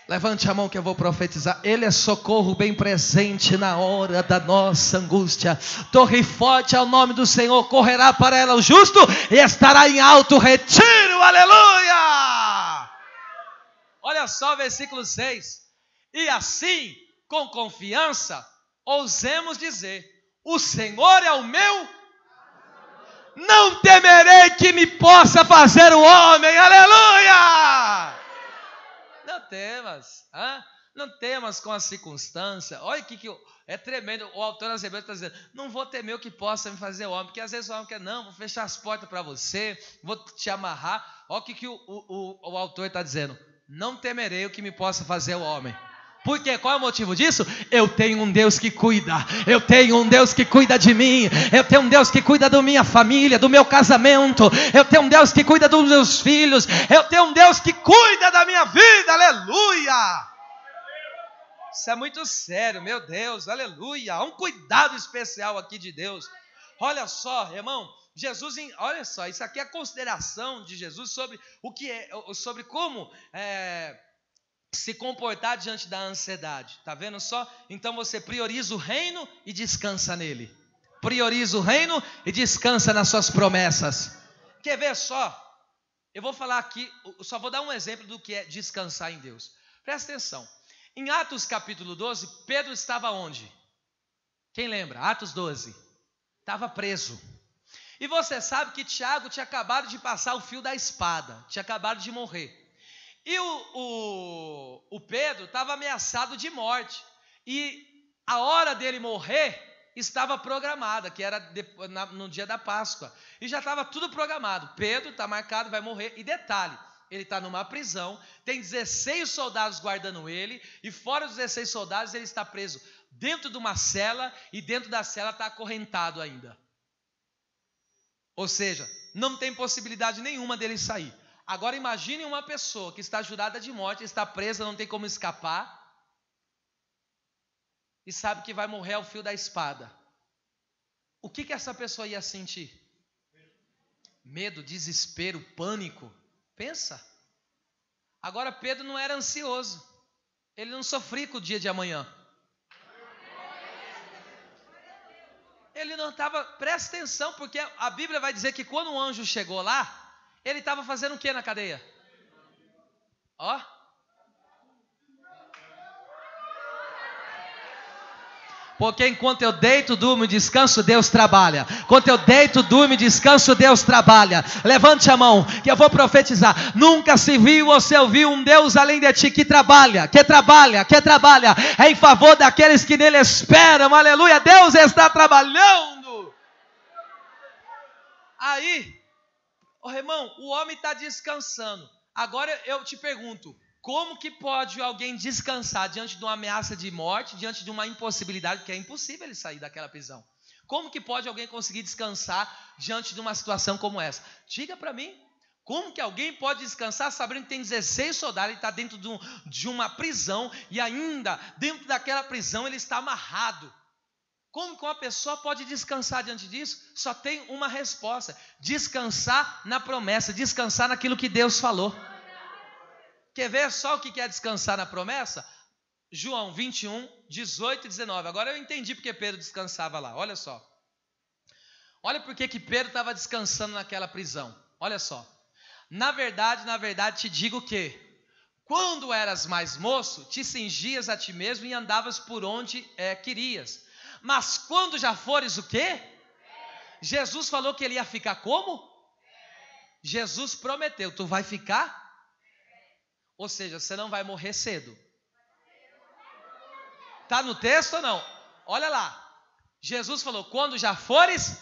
Levante a mão que eu vou profetizar. Ele é socorro bem presente na hora da nossa angústia. Torre forte ao nome do Senhor. Correrá para ela o justo e estará em alto retiro. Aleluia! Olha só o versículo 6. E assim, com confiança, ousemos dizer: o Senhor é o meu, não temerei que me possa fazer o homem. Aleluia! Não temas com a circunstância. Olha que é tremendo. O autor das Hebreus está dizendo: não vou temer o que possa me fazer o homem, porque às vezes o homem quer, não, vou fechar as portas para você, vou te amarrar. Olha o que o autor está dizendo: não temerei o que me possa fazer o homem. Por quê? Qual é o motivo disso? Eu tenho um Deus que cuida. Eu tenho um Deus que cuida de mim. Eu tenho um Deus que cuida da minha família, do meu casamento. Eu tenho um Deus que cuida dos meus filhos. Eu tenho um Deus que cuida da minha vida. Aleluia! Isso é muito sério, meu Deus. Aleluia! Há um cuidado especial aqui de Deus. Olha só, irmão. Jesus, olha só, isso aqui é a consideração de Jesus sobre o que é, sobre como se comportar diante da ansiedade. Está vendo só? Então você prioriza o reino e descansa nele. Prioriza o reino e descansa nas suas promessas. Quer ver só? Eu vou falar aqui, só vou dar um exemplo do que é descansar em Deus. Presta atenção. Em Atos capítulo 12, Pedro estava onde? Quem lembra? Atos 12. Estava preso. E você sabe que Tiago tinha acabado de passar o fio da espada, tinha acabado de morrer. E o Pedro estava ameaçado de morte. E a hora dele morrer estava programada, que era no dia da Páscoa. E já estava tudo programado. Pedro está marcado, vai morrer. E detalhe, ele está numa prisão, tem 16 soldados guardando ele, e fora os 16 soldados ele está preso dentro de uma cela, e dentro da cela está acorrentado ainda. Ou seja, não tem possibilidade nenhuma dele sair. Agora imagine uma pessoa que está jurada de morte, está presa, não tem como escapar, e sabe que vai morrer ao fio da espada. O que essa pessoa ia sentir? Medo, desespero, pânico. Pensa. Agora Pedro não era ansioso. Ele não sofria com o dia de amanhã. Ele não estava, presta atenção, porque a Bíblia vai dizer que quando o anjo chegou lá, ele estava fazendo o que na cadeia? Ó. Porque enquanto eu deito, durmo e descanso, Deus trabalha. Enquanto eu deito, durmo e descanso, Deus trabalha. Levante a mão, que eu vou profetizar. Nunca se viu ou se ouviu um Deus além de ti que trabalha em favor daqueles que nele esperam. Aleluia, Deus está trabalhando. Aí, irmão, o homem está descansando. Agora eu te pergunto, como que pode alguém descansar diante de uma ameaça de morte, diante de uma impossibilidade, que é impossível ele sair daquela prisão? Como que pode alguém conseguir descansar diante de uma situação como essa? Diga para mim, como que alguém pode descansar sabendo que tem 16 soldados, ele está dentro de uma prisão, e ainda dentro daquela prisão ele está amarrado? Como que uma pessoa pode descansar diante disso? Só tem uma resposta: descansar na promessa, descansar naquilo que Deus falou. Quer ver só o que é descansar na promessa? João 21, 18 e 19. Agora eu entendi porque Pedro descansava lá. Olha só. Olha por que Pedro estava descansando naquela prisão. Olha só. Na verdade, te digo que quando eras mais moço, te cingias a ti mesmo e andavas por onde querias. Mas quando já fores o quê? Jesus falou que ele ia ficar como? Jesus prometeu, tu vai ficar? Ou seja, você não vai morrer cedo. Está no texto ou não? Olha lá. Jesus falou, quando já fores?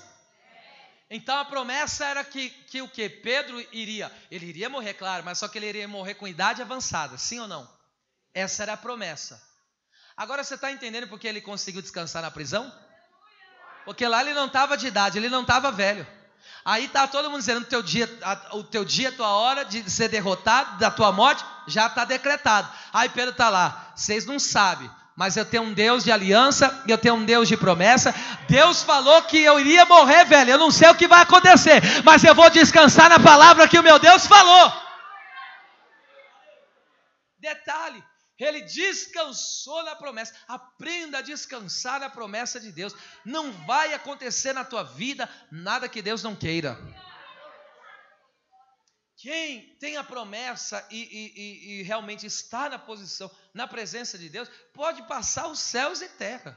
Então a promessa era que o que? Pedro iria. Ele iria morrer, claro, mas só que ele iria morrer com idade avançada. Sim ou não? Essa era a promessa. Agora você está entendendo por que ele conseguiu descansar na prisão? Porque lá ele não estava de idade, ele não estava velho. Aí está todo mundo dizendo, o teu dia, a tua hora de ser derrotado, da tua morte, já está decretado. Aí Pedro está lá, vocês não sabem, mas eu tenho um Deus de aliança, eu tenho um Deus de promessa. Deus falou que eu iria morrer, velho, eu não sei o que vai acontecer, mas eu vou descansar na palavra que o meu Deus falou. Detalhe, ele descansou na promessa. Aprenda a descansar na promessa de Deus. Não vai acontecer na tua vida nada que Deus não queira. Quem tem a promessa e realmente está na posição, na presença de Deus, pode passar os céus e terra.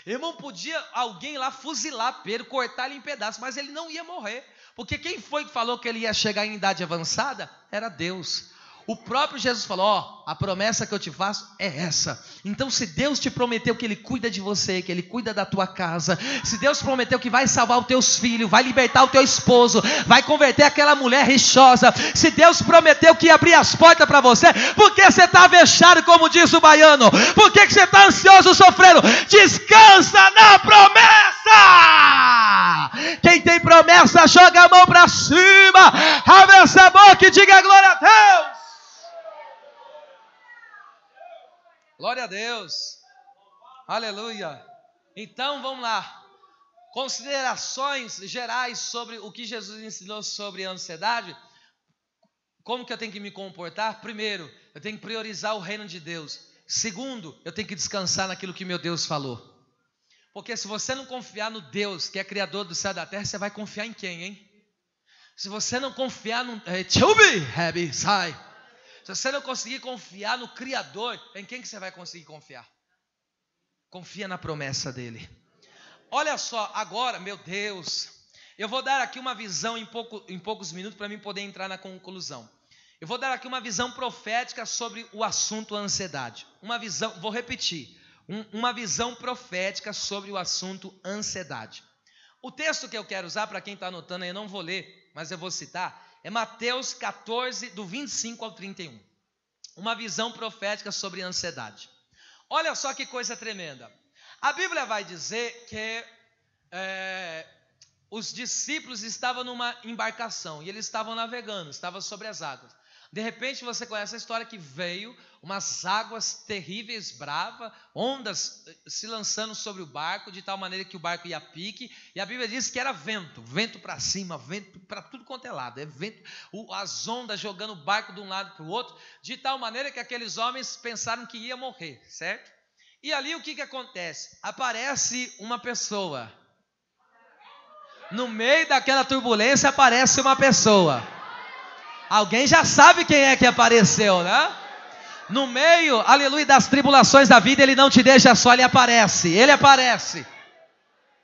Irmão, podia alguém lá fuzilar Pedro, cortar ele em pedaços, mas ele não ia morrer. Porque quem foi que falou que ele ia chegar em idade avançada? Era Deus. O próprio Jesus falou, a promessa que eu te faço é essa. Então se Deus te prometeu que Ele cuida de você, que Ele cuida da tua casa, se Deus prometeu que vai salvar os teus filhos, vai libertar o teu esposo, vai converter aquela mulher rixosa, se Deus prometeu que ia abrir as portas para você, por que você está vexado, como diz o baiano? Por que você está ansioso, sofrendo? Descansa na promessa! Quem tem promessa, joga a mão para cima, abre essa boca e diga glória a Deus! Glória a Deus, aleluia. Então vamos lá, considerações gerais sobre o que Jesus ensinou sobre a ansiedade. Como que eu tenho que me comportar? Primeiro, eu tenho que priorizar o reino de Deus. Segundo, eu tenho que descansar naquilo que meu Deus falou. Porque se você não confiar no Deus que é criador do céu e da terra, você vai confiar em quem, hein? Se você não confiar no... Se você não conseguir confiar no Criador, em quem que você vai conseguir confiar? Confia na promessa dele. Olha só, agora, meu Deus, Eu vou dar aqui uma visão em poucos minutos para mim poder entrar na conclusão. Eu vou dar aqui uma visão profética sobre o assunto ansiedade. Uma visão, vou repetir, uma visão profética sobre o assunto ansiedade. O texto que eu quero usar, para quem está anotando aí, eu não vou ler, mas eu vou citar, é Mateus 14, do 25 ao 31. Uma visão profética sobre ansiedade. Olha só que coisa tremenda. A Bíblia vai dizer que os discípulos estavam numa embarcação e eles estavam navegando, estavam sobre as águas. De repente você conhece a história que veio umas águas terríveis, bravas, ondas se lançando sobre o barco, de tal maneira que o barco ia a pique, e a Bíblia diz que era vento para cima, vento para tudo quanto é lado, vento, as ondas jogando o barco de um lado para o outro, de tal maneira que aqueles homens pensaram que ia morrer, certo? E ali o que acontece? Aparece uma pessoa. No meio daquela turbulência aparece uma pessoa. Alguém já sabe quem é que apareceu, né? No meio, aleluia, das tribulações da vida, ele não te deixa só, ele aparece.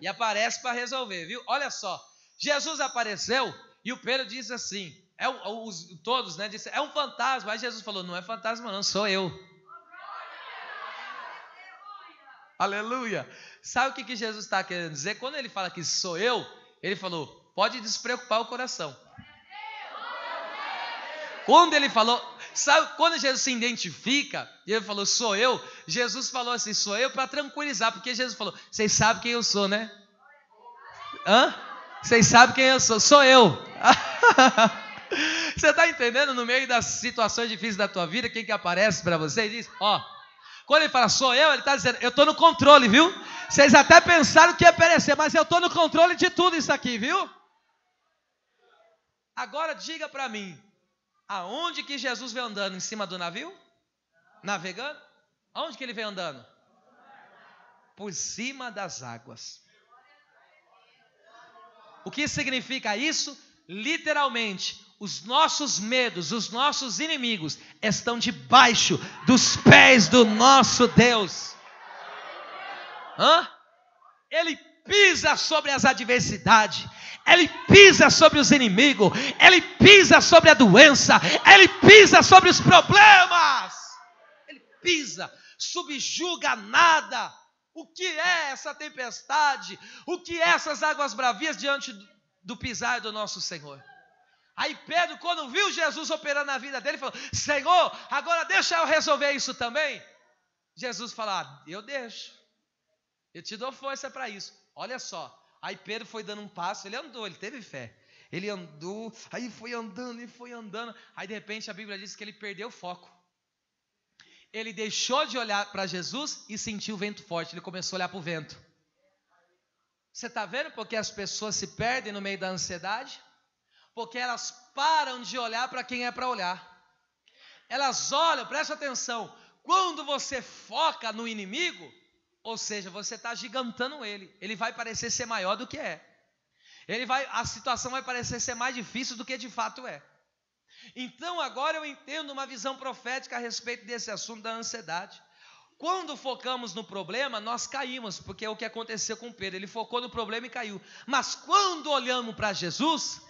E aparece para resolver, viu? Olha só, Jesus apareceu e o Pedro disse assim, todos, né, disse, é um fantasma. Aí Jesus falou, não é fantasma não, sou eu. Aleluia. Sabe o que Jesus está querendo dizer? Quando ele fala que sou eu, ele falou, pode despreocupar o coração. Quando ele falou, sabe, quando Jesus se identifica, e ele falou, sou eu, Jesus falou assim, sou eu, para tranquilizar, porque Jesus falou, vocês sabem quem eu sou, né? Vocês sabem quem eu sou, sou eu. Você está entendendo? No meio das situações difíceis da tua vida, quem que aparece para você e diz, quando ele fala, sou eu, ele está dizendo, eu estou no controle, viu? Vocês até pensaram que ia perecer, mas eu estou no controle de tudo isso aqui, viu? Agora diga para mim, aonde que Jesus veio andando? Em cima do navio? Navegando? Aonde que ele veio andando? Por cima das águas. O que significa isso? Literalmente, os nossos medos, os nossos inimigos estão debaixo dos pés do nosso Deus. Ele pisa sobre as adversidades, ele pisa sobre os inimigos, ele pisa sobre a doença, ele pisa sobre os problemas, ele pisa, subjuga nada. O que é essa tempestade? O que é essas águas bravias diante do pisar do nosso Senhor? Aí Pedro, quando viu Jesus operando na vida dele, falou, Senhor, agora deixa eu resolver isso também. Jesus falou, eu deixo, eu te dou força para isso. Olha só, aí Pedro foi dando um passo, ele andou, ele teve fé. Ele andou, aí foi andando, aí de repente a Bíblia diz que ele perdeu o foco. Ele deixou de olhar para Jesus e sentiu o vento forte, ele começou a olhar para o vento. Você está vendo porque as pessoas se perdem no meio da ansiedade? Porque elas param de olhar para quem é para olhar. Elas olham, presta atenção, quando você foca no inimigo, ou seja, você está gigantando ele vai parecer ser maior do que é. A situação vai parecer ser mais difícil do que de fato é. Então agora eu entendo uma visão profética a respeito desse assunto da ansiedade. Quando focamos no problema, nós caímos, porque é o que aconteceu com Pedro, ele focou no problema e caiu. Mas quando olhamos para Jesus,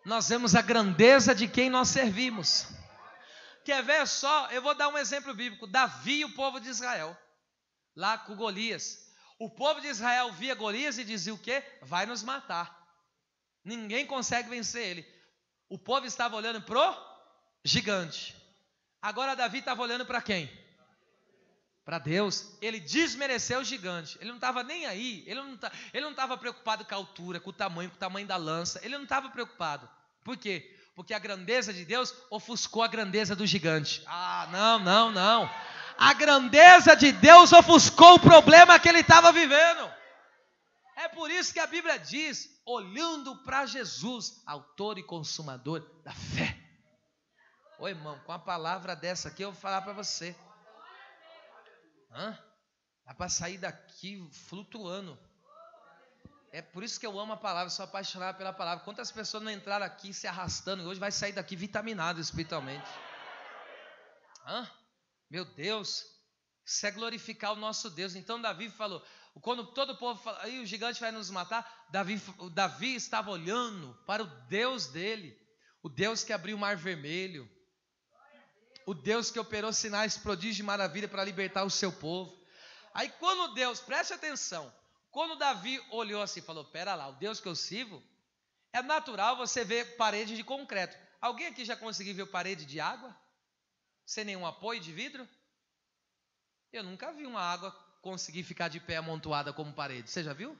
nós vemos a grandeza de quem nós servimos. Quer ver só? Eu vou dar um exemplo bíblico, Davi e o povo de Israel. Lá com Golias, o povo de Israel via Golias e dizia o quê? Vai nos matar, ninguém consegue vencer ele. O povo estava olhando pro gigante. Agora Davi estava olhando para quem? Para Deus. Ele desmereceu o gigante, ele não estava nem aí, ele não estava preocupado com a altura, com o tamanho da lança, ele não estava preocupado. Por quê? Porque a grandeza de Deus ofuscou a grandeza do gigante. Não. A grandeza de Deus ofuscou o problema que ele estava vivendo. É por isso que a Bíblia diz, olhando para Jesus, autor e consumador da fé. Ô irmão, com a palavra dessa aqui eu vou falar para você. Dá para sair daqui flutuando. É por isso que eu amo a palavra, sou apaixonado pela palavra. Quantas pessoas não entraram aqui se arrastando e hoje vai sair daqui vitaminado espiritualmente? Meu Deus, isso é glorificar o nosso Deus. Então Davi falou, Quando todo o povo fala, aí o gigante vai nos matar, Davi estava olhando para o Deus dele, o Deus que abriu o mar vermelho, o Deus que operou sinais, prodígios e maravilha para libertar o seu povo. Aí quando Deus, preste atenção, quando Davi olhou assim, falou, pera lá, o Deus que eu sirvo, é natural você ver parede de concreto. Alguém aqui já conseguiu ver parede de água? Sem nenhum apoio de vidro? Eu nunca vi uma água conseguir ficar de pé amontoada como parede. Você já viu?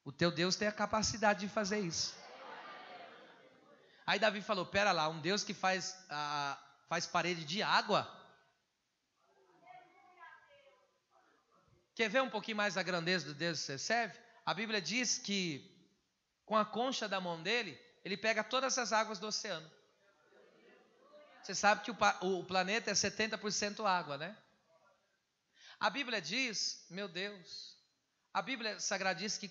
O teu Deus tem a capacidade de fazer isso. Aí Davi falou, pera lá, um Deus que faz parede de água? Quer ver um pouquinho mais a grandeza do Deus que você serve? A Bíblia diz que com a concha da mão dele, ele pega todas as águas do oceano. Você sabe que o planeta é 70% água, né? A Bíblia diz, meu Deus, a Bíblia Sagrada diz que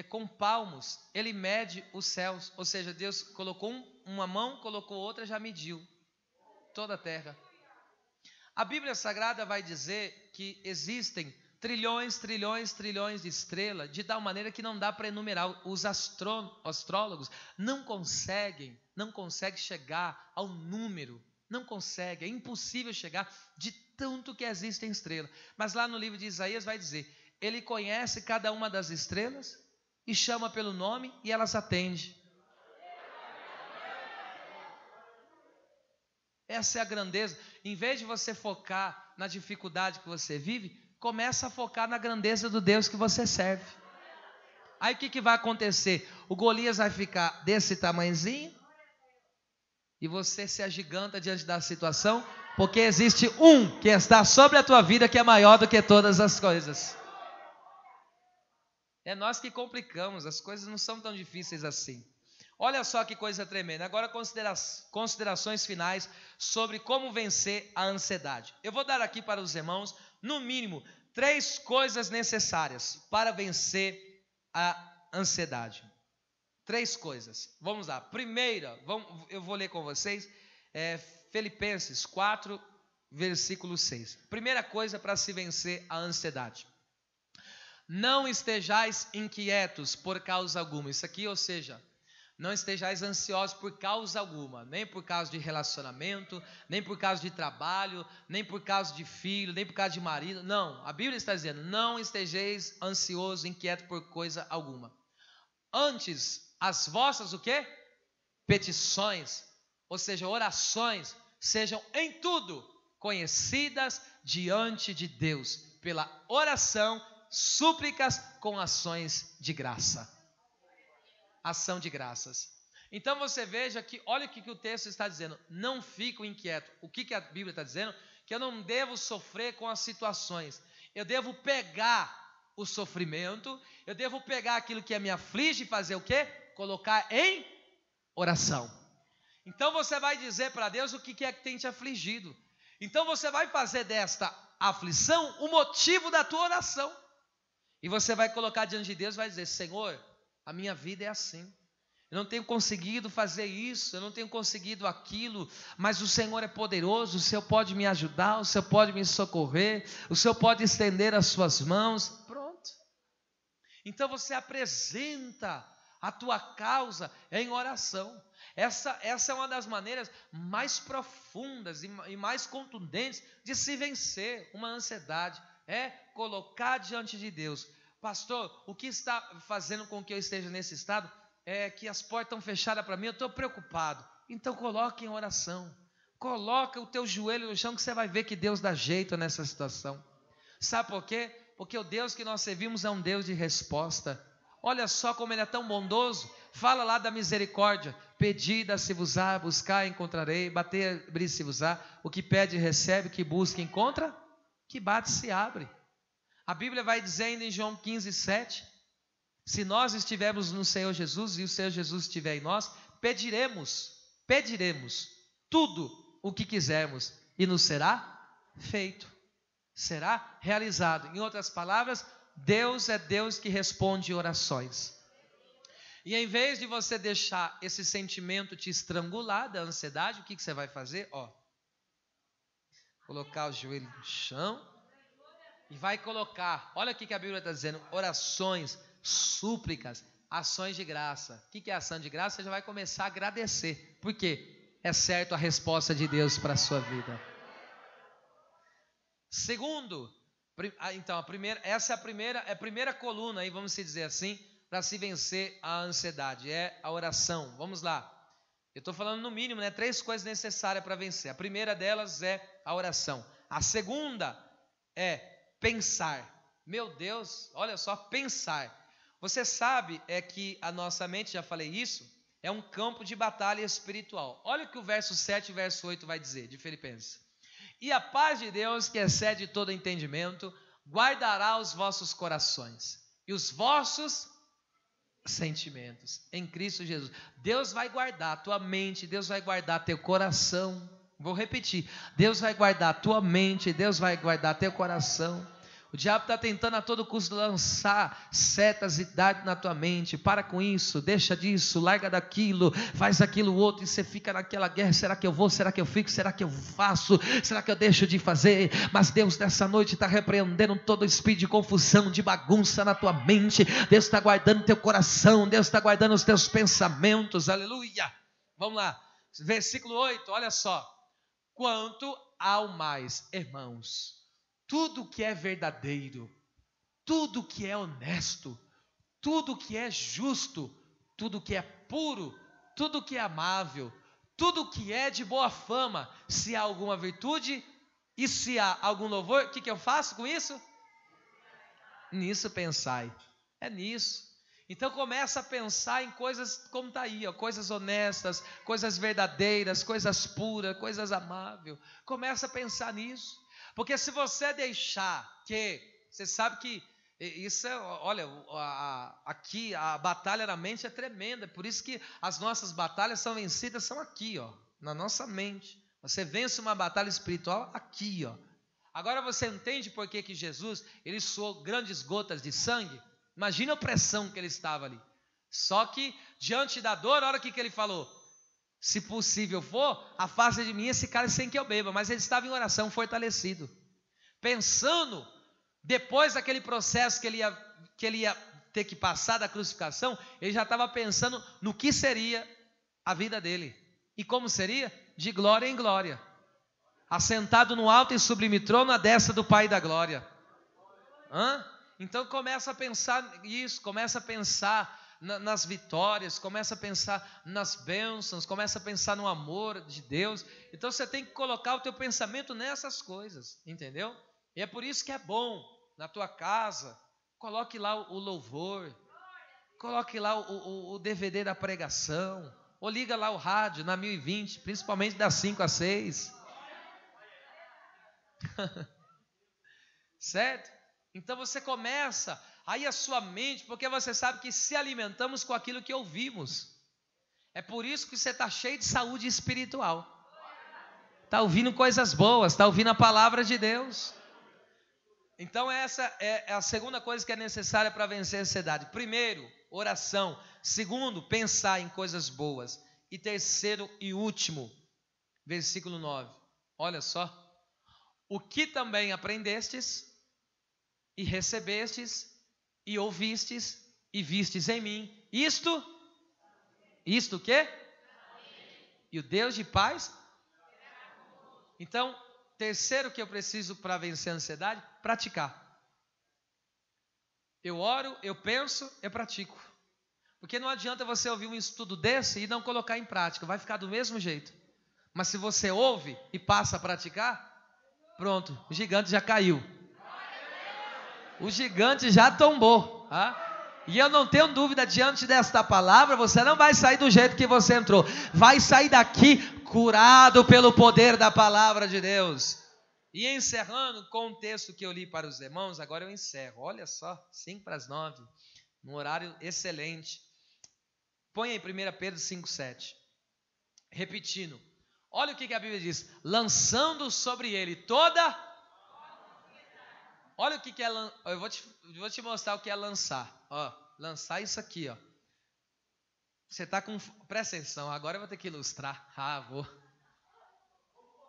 com palmos ele mede os céus. Ou seja, Deus colocou uma mão, colocou outra, já mediu toda a terra. A Bíblia Sagrada vai dizer que existem trilhões de estrelas, de tal maneira que não dá para enumerar. Os astrólogos não conseguem chegar ao número, não consegue, é impossível chegar de tanto que existem estrelas. Mas lá no livro de Isaías vai dizer, ele conhece cada uma das estrelas e chama pelo nome e elas atendem. Essa é a grandeza. Em vez de você focar na dificuldade que você vive, começa a focar na grandeza do Deus que você serve. Aí o que vai acontecer? O Golias vai ficar desse tamanhozinho e você se agiganta diante da situação, porque existe um que está sobre a tua vida que é maior do que todas as coisas. É nós que complicamos, as coisas não são tão difíceis assim. Olha só que coisa tremenda. Agora considerações finais sobre como vencer a ansiedade. Eu vou dar aqui para os irmãos, no mínimo, 3 coisas necessárias para vencer a ansiedade. 3 coisas. Vamos lá. Primeira, eu vou ler com vocês, Filipenses 4, versículo 6. Primeira coisa para se vencer a ansiedade. Não estejais inquietos por causa alguma. Isso aqui, ou seja, não estejais ansiosos por causa alguma, nem por causa de relacionamento, nem por causa de trabalho, nem por causa de filho, nem por causa de marido. Não, a Bíblia está dizendo, não estejais ansiosos, inquietos por coisa alguma. Antes, as vossas o quê? Petições, ou seja, orações, sejam em tudo conhecidas diante de Deus, pela oração, súplicas com ações de graça. Ação de graças. Então você veja que, olha o que o texto está dizendo, não fico inquieto. O que a Bíblia está dizendo? Que eu não devo sofrer com as situações, eu devo pegar o sofrimento, eu devo pegar aquilo que me aflige e fazer o quê? Colocar em oração. Então você vai dizer para Deus o que é que tem te afligido. Então você vai fazer desta aflição o motivo da tua oração. E você vai colocar diante de Deus e vai dizer, Senhor, a minha vida é assim, eu não tenho conseguido fazer isso, eu não tenho conseguido aquilo, mas o Senhor é poderoso, o Senhor pode me ajudar, o Senhor pode me socorrer, o Senhor pode estender as suas mãos. Pronto. Então você apresenta a tua causa em oração. Essa é uma das maneiras mais profundas e mais contundentes de se vencer uma ansiedade, é colocar diante de Deus. Pastor, o que está fazendo com que eu esteja nesse estado é que as portas estão fechadas para mim, eu estou preocupado. Então coloque em oração, coloca o teu joelho no chão que você vai ver que Deus dá jeito nessa situação. Sabe por quê? Porque o Deus que nós servimos é um Deus de resposta. Olha só como Ele é tão bondoso. Fala lá da misericórdia. Pedi, dá-se-vos-á, buscar, encontrarei, bater, abrir-se-vos-á. O que pede, recebe, o que busca, encontra, que bate, se abre. A Bíblia vai dizer ainda em João 15, 7, se nós estivermos no Senhor Jesus e o Senhor Jesus estiver em nós, pediremos tudo o que quisermos e nos será feito, será realizado. Em outras palavras, Deus é Deus que responde orações. E em vez de você deixar esse sentimento te estrangular da ansiedade, o que você vai fazer? Colocar o joelho no chão E vai colocar, olha o que a Bíblia está dizendo, orações, súplicas, ações de graça. O que é ação de graça? Você já vai começar a agradecer. Por quê? É certo a resposta de Deus para a sua vida. Segundo, então, essa é a primeira coluna, aí, vamos dizer assim, para se vencer a ansiedade, é a oração. Vamos lá. Eu estou falando no mínimo, né? 3 coisas necessárias para vencer. A primeira delas é a oração. A segunda é pensar. Meu Deus, olha só, pensar. Você sabe que a nossa mente, já falei isso, é um campo de batalha espiritual. Olha o que o verso 7 e verso 8 vai dizer, de Filipenses. E a paz de Deus, que excede todo entendimento, guardará os vossos corações e os vossos sentimentos em Cristo Jesus. Deus vai guardar a tua mente, Deus vai guardar teu coração. Vou repetir, Deus vai guardar a tua mente, Deus vai guardar teu coração. O diabo está tentando a todo custo lançar setas e dardos na tua mente. Para com isso, deixa disso, larga daquilo, faz aquilo outro, e você fica naquela guerra. Será que eu vou? Será que eu fico? Será que eu faço? Será que eu deixo de fazer? Mas Deus nessa noite está repreendendo todo espírito de confusão, de bagunça na tua mente. Deus está guardando teu coração, Deus está guardando os teus pensamentos, aleluia. Vamos lá, versículo 8, olha só. Quanto ao mais, irmãos, tudo que é verdadeiro, tudo que é honesto, tudo que é justo, tudo que é puro, tudo que é amável, tudo que é de boa fama, se há alguma virtude e se há algum louvor, o que eu faço com isso? Nisso pensai, é nisso. Então começa a pensar em coisas como está aí, ó, coisas honestas, coisas verdadeiras, coisas puras, coisas amáveis. Começa a pensar nisso. Porque se você deixar você sabe que isso é, olha, aqui a batalha na mente é tremenda, por isso que as nossas batalhas são vencidas, são aqui, ó, na nossa mente. Você vence uma batalha espiritual aqui, ó. Agora você entende por que Jesus, ele suou grandes gotas de sangue? Imagina a opressão que ele estava ali. Só que diante da dor, olha o que ele falou. Se possível for, afasta de mim esse cálice sem que eu beba. Mas ele estava em oração, fortalecido, pensando, depois daquele processo que ele ia ter que passar da crucificação, ele já estava pensando no que seria a vida dele. E como seria? De glória em glória, assentado no alto e sublime trono à destra do Pai da glória. Então começa a pensar isso, começa a pensar nas vitórias, começa a pensar nas bênçãos, começa a pensar no amor de Deus. Então você tem que colocar o teu pensamento nessas coisas, entendeu? E é por isso que é bom, na tua casa, coloque lá o louvor, coloque lá o DVD da pregação, ou liga lá o rádio na 1020, principalmente das 5 às 6. Certo? Então você começa aí a sua mente, porque você sabe que se alimentamos com aquilo que ouvimos. É por isso que você está cheio de saúde espiritual. Está ouvindo coisas boas, está ouvindo a palavra de Deus. Então essa é a segunda coisa que é necessária para vencer a ansiedade. Primeiro, oração. Segundo, pensar em coisas boas. E terceiro e último, versículo 9. Olha só. O que também aprendestes e recebestes e ouvistes e vistes em mim, isto o quê? E o Deus de paz? Então, terceiro que eu preciso para vencer a ansiedade, praticar. Eu oro, eu penso, eu pratico. Porque não adianta você ouvir um estudo desse e não colocar em prática, vai ficar do mesmo jeito. Mas se você ouve e passa a praticar, pronto, o gigante já caiu. O gigante já tombou. E eu não tenho dúvida, diante desta palavra, você não vai sair do jeito que você entrou. Vai sair daqui curado pelo poder da palavra de Deus. E encerrando com o texto que eu li para os irmãos, agora eu encerro. Olha só, 8:55, num horário excelente. Põe aí 1 Pedro 5:7. Repetindo. Olha o que a Bíblia diz. Lançando sobre ele toda... Olha o que é, eu vou te mostrar o que é lançar. Ó, lançar isso aqui, ó. Você está com, presta atenção, agora eu vou ter que ilustrar. Vou.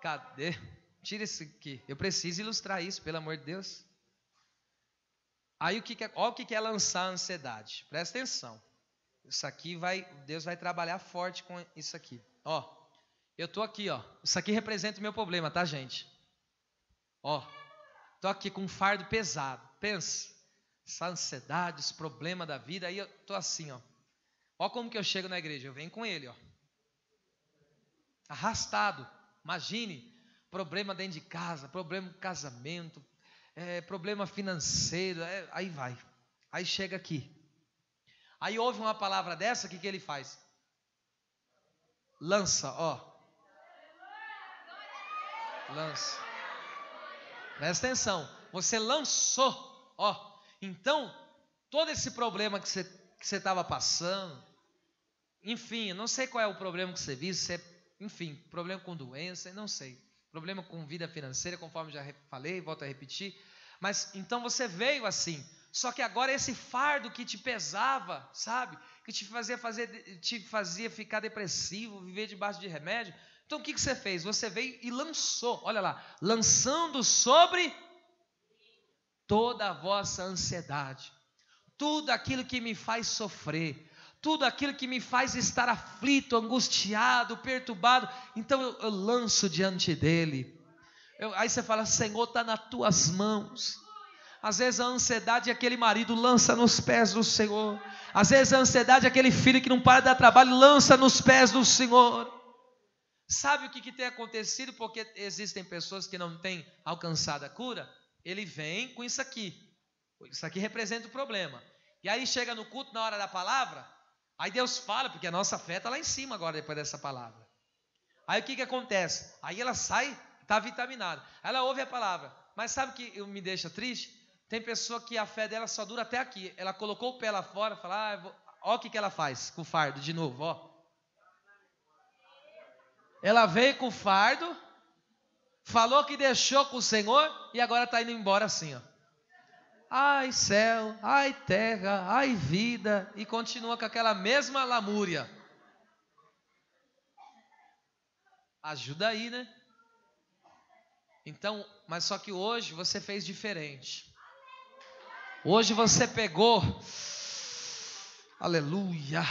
Cadê? Tira isso aqui. Eu preciso ilustrar isso, pelo amor de Deus. Aí olha o que é lançar a ansiedade. Presta atenção. Isso aqui Deus vai trabalhar forte com isso aqui. Ó, eu tô aqui, ó. Isso aqui representa o meu problema, tá, gente? Ó, tô aqui com um fardo pesado. Pensa, essa ansiedade, esse problema da vida. Aí eu tô assim, ó. Ó como que eu chego na igreja. Eu venho com ele, ó. Arrastado. Imagine, problema dentro de casa, problema no casamento, problema financeiro, aí vai. Aí chega aqui. Aí ouve uma palavra dessa, o que ele faz? Lança, ó. Lança. Presta atenção. Você lançou, ó. Então, todo esse problema que você estava passando, enfim, eu não sei qual é o problema que você viu, enfim, problema com doença, não sei. Problema com vida financeira, conforme já falei, volto a repetir. Mas então você veio assim. Só que agora esse fardo que te pesava, sabe? Que te fazia ficar depressivo, viver debaixo de remédio. Então o que você fez? Você veio e lançou, olha lá, lançando sobre toda a vossa ansiedade. Tudo aquilo que me faz sofrer. Tudo aquilo que me faz estar aflito, angustiado, perturbado. Então eu lanço diante dele. Aí você fala, Senhor, está nas tuas mãos. Às vezes a ansiedade é aquele marido, lança nos pés do Senhor. Às vezes a ansiedade é aquele filho que não para de dar trabalho, lança nos pés do Senhor. Sabe o que tem acontecido? Porque existem pessoas que não têm alcançado a cura. Ele vem com isso aqui. Isso aqui representa o problema. E aí chega no culto, na hora da palavra, aí Deus fala, porque a nossa fé está lá em cima agora, depois dessa palavra. Aí o que acontece? Aí ela sai, está vitaminada. Ela ouve a palavra. Mas sabe o que me deixa triste? Tem pessoa que a fé dela só dura até aqui. Ela colocou o pé lá fora, fala, ó o que ela faz com o fardo de novo, ó. Ela veio com o fardo, falou que deixou com o Senhor e agora está indo embora assim, ó. Ai céu, ai terra, ai vida, e continua com aquela mesma lamúria. Ajuda aí, né? Então, mas só que hoje você fez diferente. Hoje você pegou, aleluia.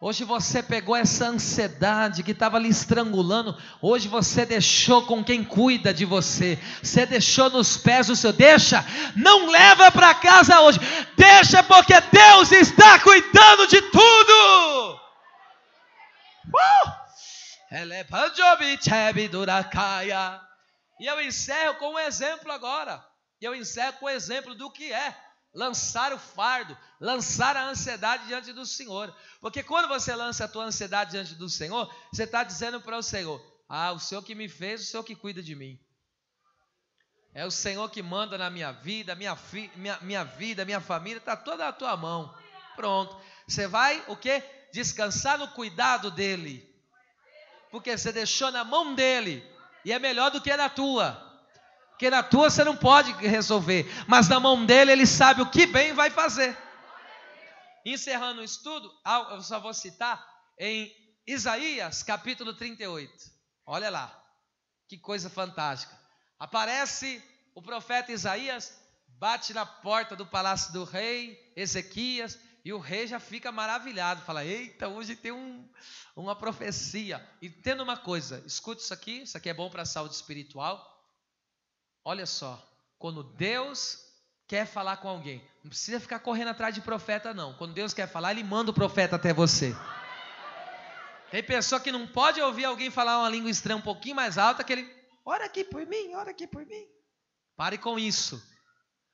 Hoje você pegou essa ansiedade que estava lhe estrangulando. Hoje você deixou com quem cuida de você. Você deixou nos pés do Senhor. Deixa, não leva para casa hoje. Deixa, porque Deus está cuidando de tudo. E eu encerro com um exemplo agora. E eu encerro com o exemplo do que é lançar o fardo, lançar a ansiedade diante do Senhor. Porque quando você lança a tua ansiedade diante do Senhor, você está dizendo para o Senhor, o Senhor que me fez, o Senhor que cuida de mim. É o Senhor que manda na minha vida, minha vida, minha família, está toda na tua mão. Pronto. Você vai, o quê? Descansar no cuidado dEle. Porque você deixou na mão dEle. E é melhor do que na tua. Porque na tua você não pode resolver, mas na mão dele ele sabe o que bem vai fazer. Encerrando o estudo, eu só vou citar em Isaías capítulo 38. Olha lá, que coisa fantástica. Aparece o profeta Isaías, bate na porta do palácio do rei Ezequias, e o rei já fica maravilhado, fala, eita, hoje tem uma profecia. E entenda uma coisa, escute isso aqui é bom para a saúde espiritual. Olha só, quando Deus quer falar com alguém, não precisa ficar correndo atrás de profeta não. Quando Deus quer falar, Ele manda o profeta até você. Tem pessoa que não pode ouvir alguém falar uma língua estranha um pouquinho mais alta, que ele, ora aqui por mim, ora aqui por mim. Pare com isso.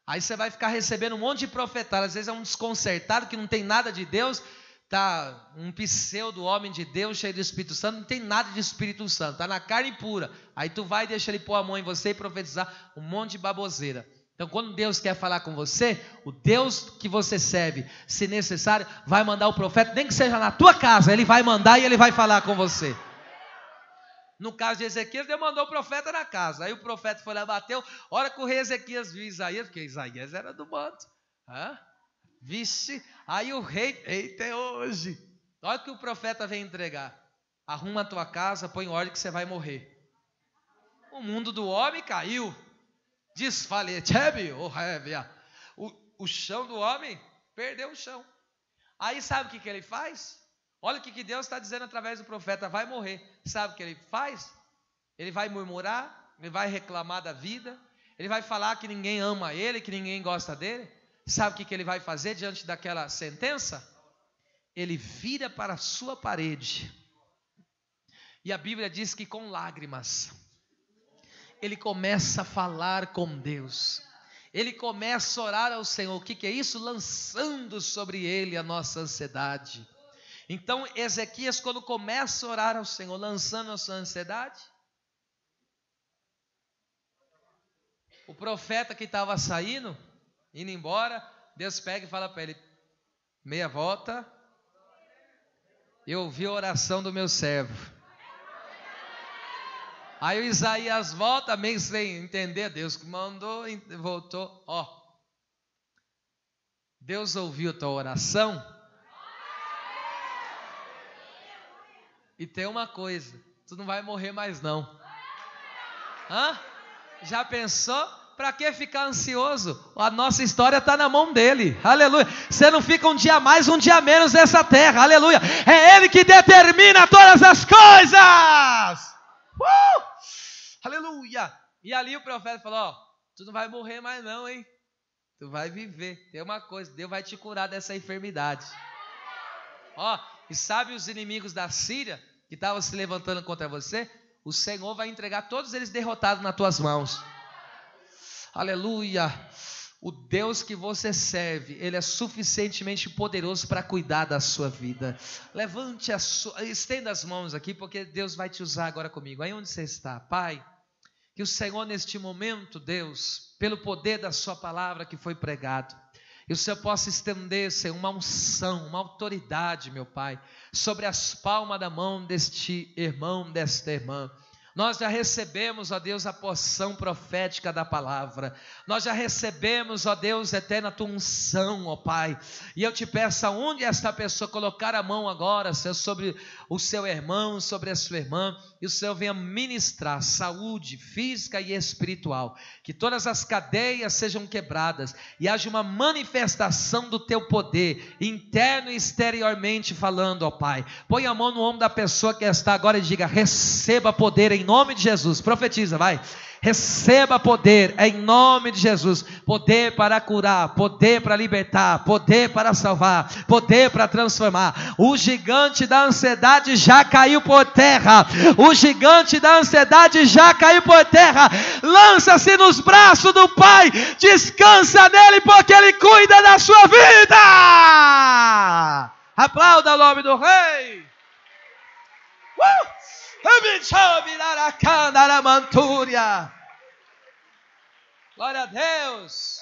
Aí você vai ficar recebendo um monte de profetada, às vezes é um desconcertado que não tem nada de Deus, tá um pseudo homem de Deus cheio do Espírito Santo, não tem nada de Espírito Santo, está na carne pura. Aí tu vai e deixa ele pôr a mão em você e profetizar um monte de baboseira. Então quando Deus quer falar com você, o Deus que você serve, se necessário, vai mandar o profeta, nem que seja na tua casa, ele vai mandar e ele vai falar com você. No caso de Ezequias, Deus mandou o profeta na casa. Aí o profeta foi lá, bateu. A hora que o rei Ezequias viu Isaías, porque Isaías era do manto. Vixe, aí o rei, eita, é hoje. Olha o que o profeta vem entregar. Arruma a tua casa, põe em ordem que você vai morrer. O mundo do homem caiu. Desfaleceu. o chão do homem, perdeu o chão. Aí sabe o que ele faz? Olha o que Deus está dizendo através do profeta, vai morrer. Sabe o que ele faz? Ele vai murmurar, ele vai reclamar da vida, ele vai falar que ninguém ama ele, que ninguém gosta dele. Sabe o que ele vai fazer diante daquela sentença? Ele vira para a sua parede. E a Bíblia diz que com lágrimas, ele começa a falar com Deus. Ele começa a orar ao Senhor. O que é isso? Lançando sobre ele a nossa ansiedade. Então Ezequias, quando começa a orar ao Senhor, lançando a sua ansiedade, o profeta que estava saindo, indo embora, Deus pega e fala para ele, meia volta, eu ouvi a oração do meu servo. Aí o Isaías volta, meio sem entender, Deus que mandou, voltou, Deus ouviu tua oração, e tem uma coisa, tu não vai morrer mais não. Já pensou? Para que ficar ansioso? A nossa história está na mão dele, aleluia. Você não fica um dia mais, um dia menos nessa terra, aleluia. É ele que determina todas as coisas. Aleluia. E ali o profeta falou, tu não vai morrer mais não, hein? Tu vai viver. Tem uma coisa, Deus vai te curar dessa enfermidade. E sabe os inimigos da Síria que estavam se levantando contra você? O Senhor vai entregar todos eles derrotados nas tuas mãos. Aleluia. O Deus que você serve, Ele é suficientemente poderoso para cuidar da sua vida. Levante estenda as mãos aqui, porque Deus vai te usar agora comigo. Aí onde você está, Pai, que o Senhor neste momento, Deus, pelo poder da sua palavra que foi pregado, e o Senhor possa estender, Senhor, uma unção, uma autoridade, meu Pai, sobre as palmas da mão deste irmão, desta irmã. Nós já recebemos, ó Deus, a porção profética da palavra. Nós já recebemos, ó Deus eterno, a tua unção, ó Pai. E eu te peço, aonde esta pessoa colocar a mão agora, Senhor, sobre o seu irmão, sobre a sua irmã, e o Senhor venha ministrar saúde física e espiritual. Que todas as cadeias sejam quebradas e haja uma manifestação do teu poder, interno e exteriormente falando, ó Pai. Põe a mão no ombro da pessoa que está agora e diga, receba poder em nome de Jesus. Profetiza, vai. Receba poder em nome de Jesus. Poder para curar, poder para libertar, poder para salvar, poder para transformar. O gigante da ansiedade já caiu por terra. O gigante da ansiedade já caiu por terra. Lança-se nos braços do Pai. Descansa nele, porque Ele cuida da sua vida. Aplauda o nome do Rei. Glória a Deus.